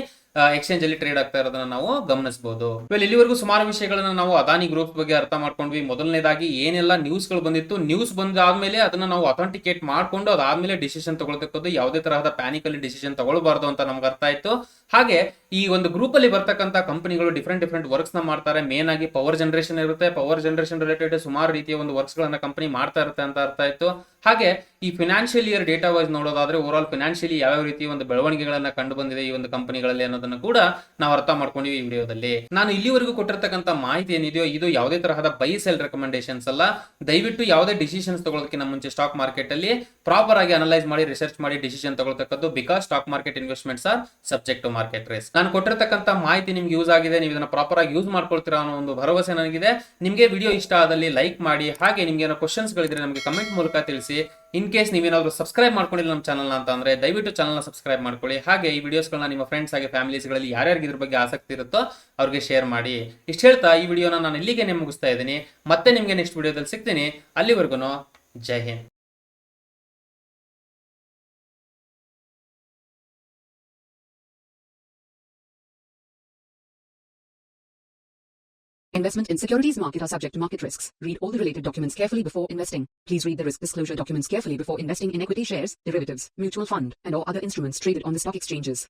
ಎಕ್ಸ್ಚೇಂಜ್ ಅಲ್ಲಿ ಟ್ರೇಡ್ ಆಗ್ತಾ ಇರೋದನ್ನ ನಾವು ಗಮನಿಸಬಹುದು. ಇಲ್ಲಿವರೆಗೂ ಸುಮಾರು ವಿಷಯಗಳನ್ನ ನಾವು ಅದಾನಿ ಗ್ರೂಪ್ ಬಗ್ಗೆ ಅರ್ಥ ಮಾಡ್ಕೊಂಡ್ವಿ. ಮೊದಲನೇದಾಗಿ ಏನೆಲ್ಲ ನ್ಯೂಸ್ ಗಳು ಬಂದಿತ್ತು, ನ್ಯೂಸ್ ಬಂದಾದ್ಮೇಲೆ ಅದನ್ನ ನಾವು ಅಥೆಂಟಿಕೇಟ್ ಮಾಡ್ಕೊಂಡು ಅದಾದ್ಮೇಲೆ ಡಿಸಿಷನ್ ತಗೊಳ್ತಕ್ಕದ್ದು, ಯಾವುದೇ ತರಹದ ಪ್ಯಾನಿಕ್ ಅಲ್ಲಿ ಡಿಸಿಷನ್ ತಗೊಳ್ಬಾರ್ದು ಅಂತ ನಮ್ಗೆ ಅರ್ಥ ಆಯ್ತು. ಹಾಗೆ ಈ ಒಂದು ಗ್ರೂಪ್ ಅಲ್ಲಿ ಬರ್ತಕ್ಕಂಥ ಕಂಪನಿಗಳು ಡಿಫರೆಂಟ್ ವರ್ಕ್ಸ್ ನ ಮಾಡ್ತಾರೆ. ಮೇನ್ ಆಗಿ ಪವರ್ ಜನರೇಷನ್ ಇರುತ್ತೆ. ಪವರ್ ಜನರೇಷನ್ ರಿಲೇಟೆಡ್ ಸುಮಾರು ರೀತಿಯ ಒಂದು ವರ್ಕ್ಸ್ ಗಳನ್ನ ಕಂಪನಿ ಮಾಡ್ತಾ ಇರುತ್ತೆ ಅಂತ ಅರ್ಥ ಆಯ್ತು. ಹಾಗೆ ಈ ಫಿನಾನ್ಷಿಯಲ್ ಇಯರ್ ಡೇಟಾ ವೈಸ್ ನೋಡೋದಾದ್ರೆ ಓವರ್ ಆಲ್ ಫಿನಾನ್ಷಿಯಲಿ ಯಾವ ರೀತಿಯ ಒಂದು ಬೆಳವಣಿಗೆಗಳನ್ನ ಕಂಡು ಬಂದಿದೆ ಈ ಒಂದು ಕಂಪನಿಗಳಲ್ಲಿ ಅನ್ನೋದನ್ನು ಕೂಡ ನಾವು ಅರ್ಥ ಮಾಡ್ಕೊಂಡಿವಿ ಈ ವಿಡಿಯೋದಲ್ಲಿ. ನಾನು ಇಲ್ಲಿವರೆಗೂ ಕೊಟ್ಟಿರ್ತಕ್ಕಂಥ ಮಾಹಿತಿ ಏನಿದೆಯೋ ಇದು ಯಾವುದೇ ತರಹದ ಬೈ ಸೆಲ್ ರೆಕಮೆಂಡೇಶನ್ಸ್ ಅಲ್ಲ. ದಯವಿಟ್ಟು ಯಾವುದೇ ಡಿಸಿಷನ್ಸ್ ತಗೊಳ್ಳೋದಕ್ಕಿಂತ ಮುಂಚೆ ಸ್ಟಾಕ್ ಮಾರ್ಕೆಟ್ ಅಲ್ಲಿ ಪ್ರಾಪರ್ ಆಗಿ ಅನಲೈಸ್ ಮಾಡಿ ರಿಸರ್ಚ್ ಮಾಡಿ ಡಿಸಿಷನ್ ತಗೊಳ್ತಕ್ಕದ್ದು. Because stock market investments are subject to market risk. ನಾನು ಕೊಟ್ಟಿರ್ತಕ್ಕಂಥ ಮಾಹಿತಿ ನಿಮ್ಗೆ ಯೂಸ್ ಆಗಿದೆ, ನೀವು ಇದನ್ನ ಪ್ರಾಪರ್ ಆಗಿ ಯೂಸ್ ಮಾಡ್ಕೊಳ್ತೀರಾ ಅನ್ನೋ ಒಂದು ಭರವಸೆ ನನಗಿದೆ. ನಿಮಗೆ ವಿಡಿಯೋ ಇಷ್ಟ ಆದಲ್ಲಿ ಲೈಕ್ ಮಾಡಿ. ಹಾಗೆ ನಿಮ್ಗೆ ಏನೋ ಕ್ವಶನ್ಸ್ ಗಳಿದ್ರೆ ನಮಗೆ ಕಮೆಂಟ್ ಮೂಲಕ ತಿಳಿಸಿ. ಇನ್ ಕೇಸ್ ನೀವೇನಾದ್ರೂ ಸಬ್ಸ್ಕ್ರೈಬ್ ಮಾಡ್ಕೊಂಡಿಲ್ಲ ನಮ್ಮ ಚಾನಲ್ ಅಂತ ಅಂದ್ರೆ ದಯವಿಟ್ಟು ಚಾನಲ್ ನ ಸಬ್ಸ್ಕ್ರೈಬ್ ಮಾಡ್ಕೊಳ್ಳಿ. ಹಾಗೆ ಈ ವಿಡಿಯೋಸ್ಗಳನ್ನ ನಿಮ್ಮ ಫ್ರೆಂಡ್ಸ್ ಹಾಗೆ ಫ್ಯಾಮಿಲೀಸ್ ಗಳಲ್ಲಿ ಯಾರ್ಯಾರಿಗೆ ಇದ್ರ ಬಗ್ಗೆ ಆಸಕ್ತಿ ಇರುತ್ತೋ ಅವ್ರಿಗೆ ಶೇರ್ ಮಾಡಿ. ಇಷ್ಟು ಹೇಳ್ತಾ ಈ ವಿಡಿಯೋನ ನಾನು ಇಲ್ಲಿಗೆ ಮುಗಿಸ್ತಾ ಇದ್ದೀನಿ. ಮತ್ತೆ ನಿಮ್ಗೆ ನೆಕ್ಸ್ಟ್ ವಿಡಿಯೋದಲ್ಲಿ ಸಿಗ್ತೀನಿ. ಅಲ್ಲಿವರೆಗೂ ಜೈ Hind.
Investment in securities market are subject to market risks. Read all the related documents carefully before investing. Please read the risk disclosure documents carefully before investing in equity shares, derivatives, mutual fund, and or other instruments traded on the stock exchanges.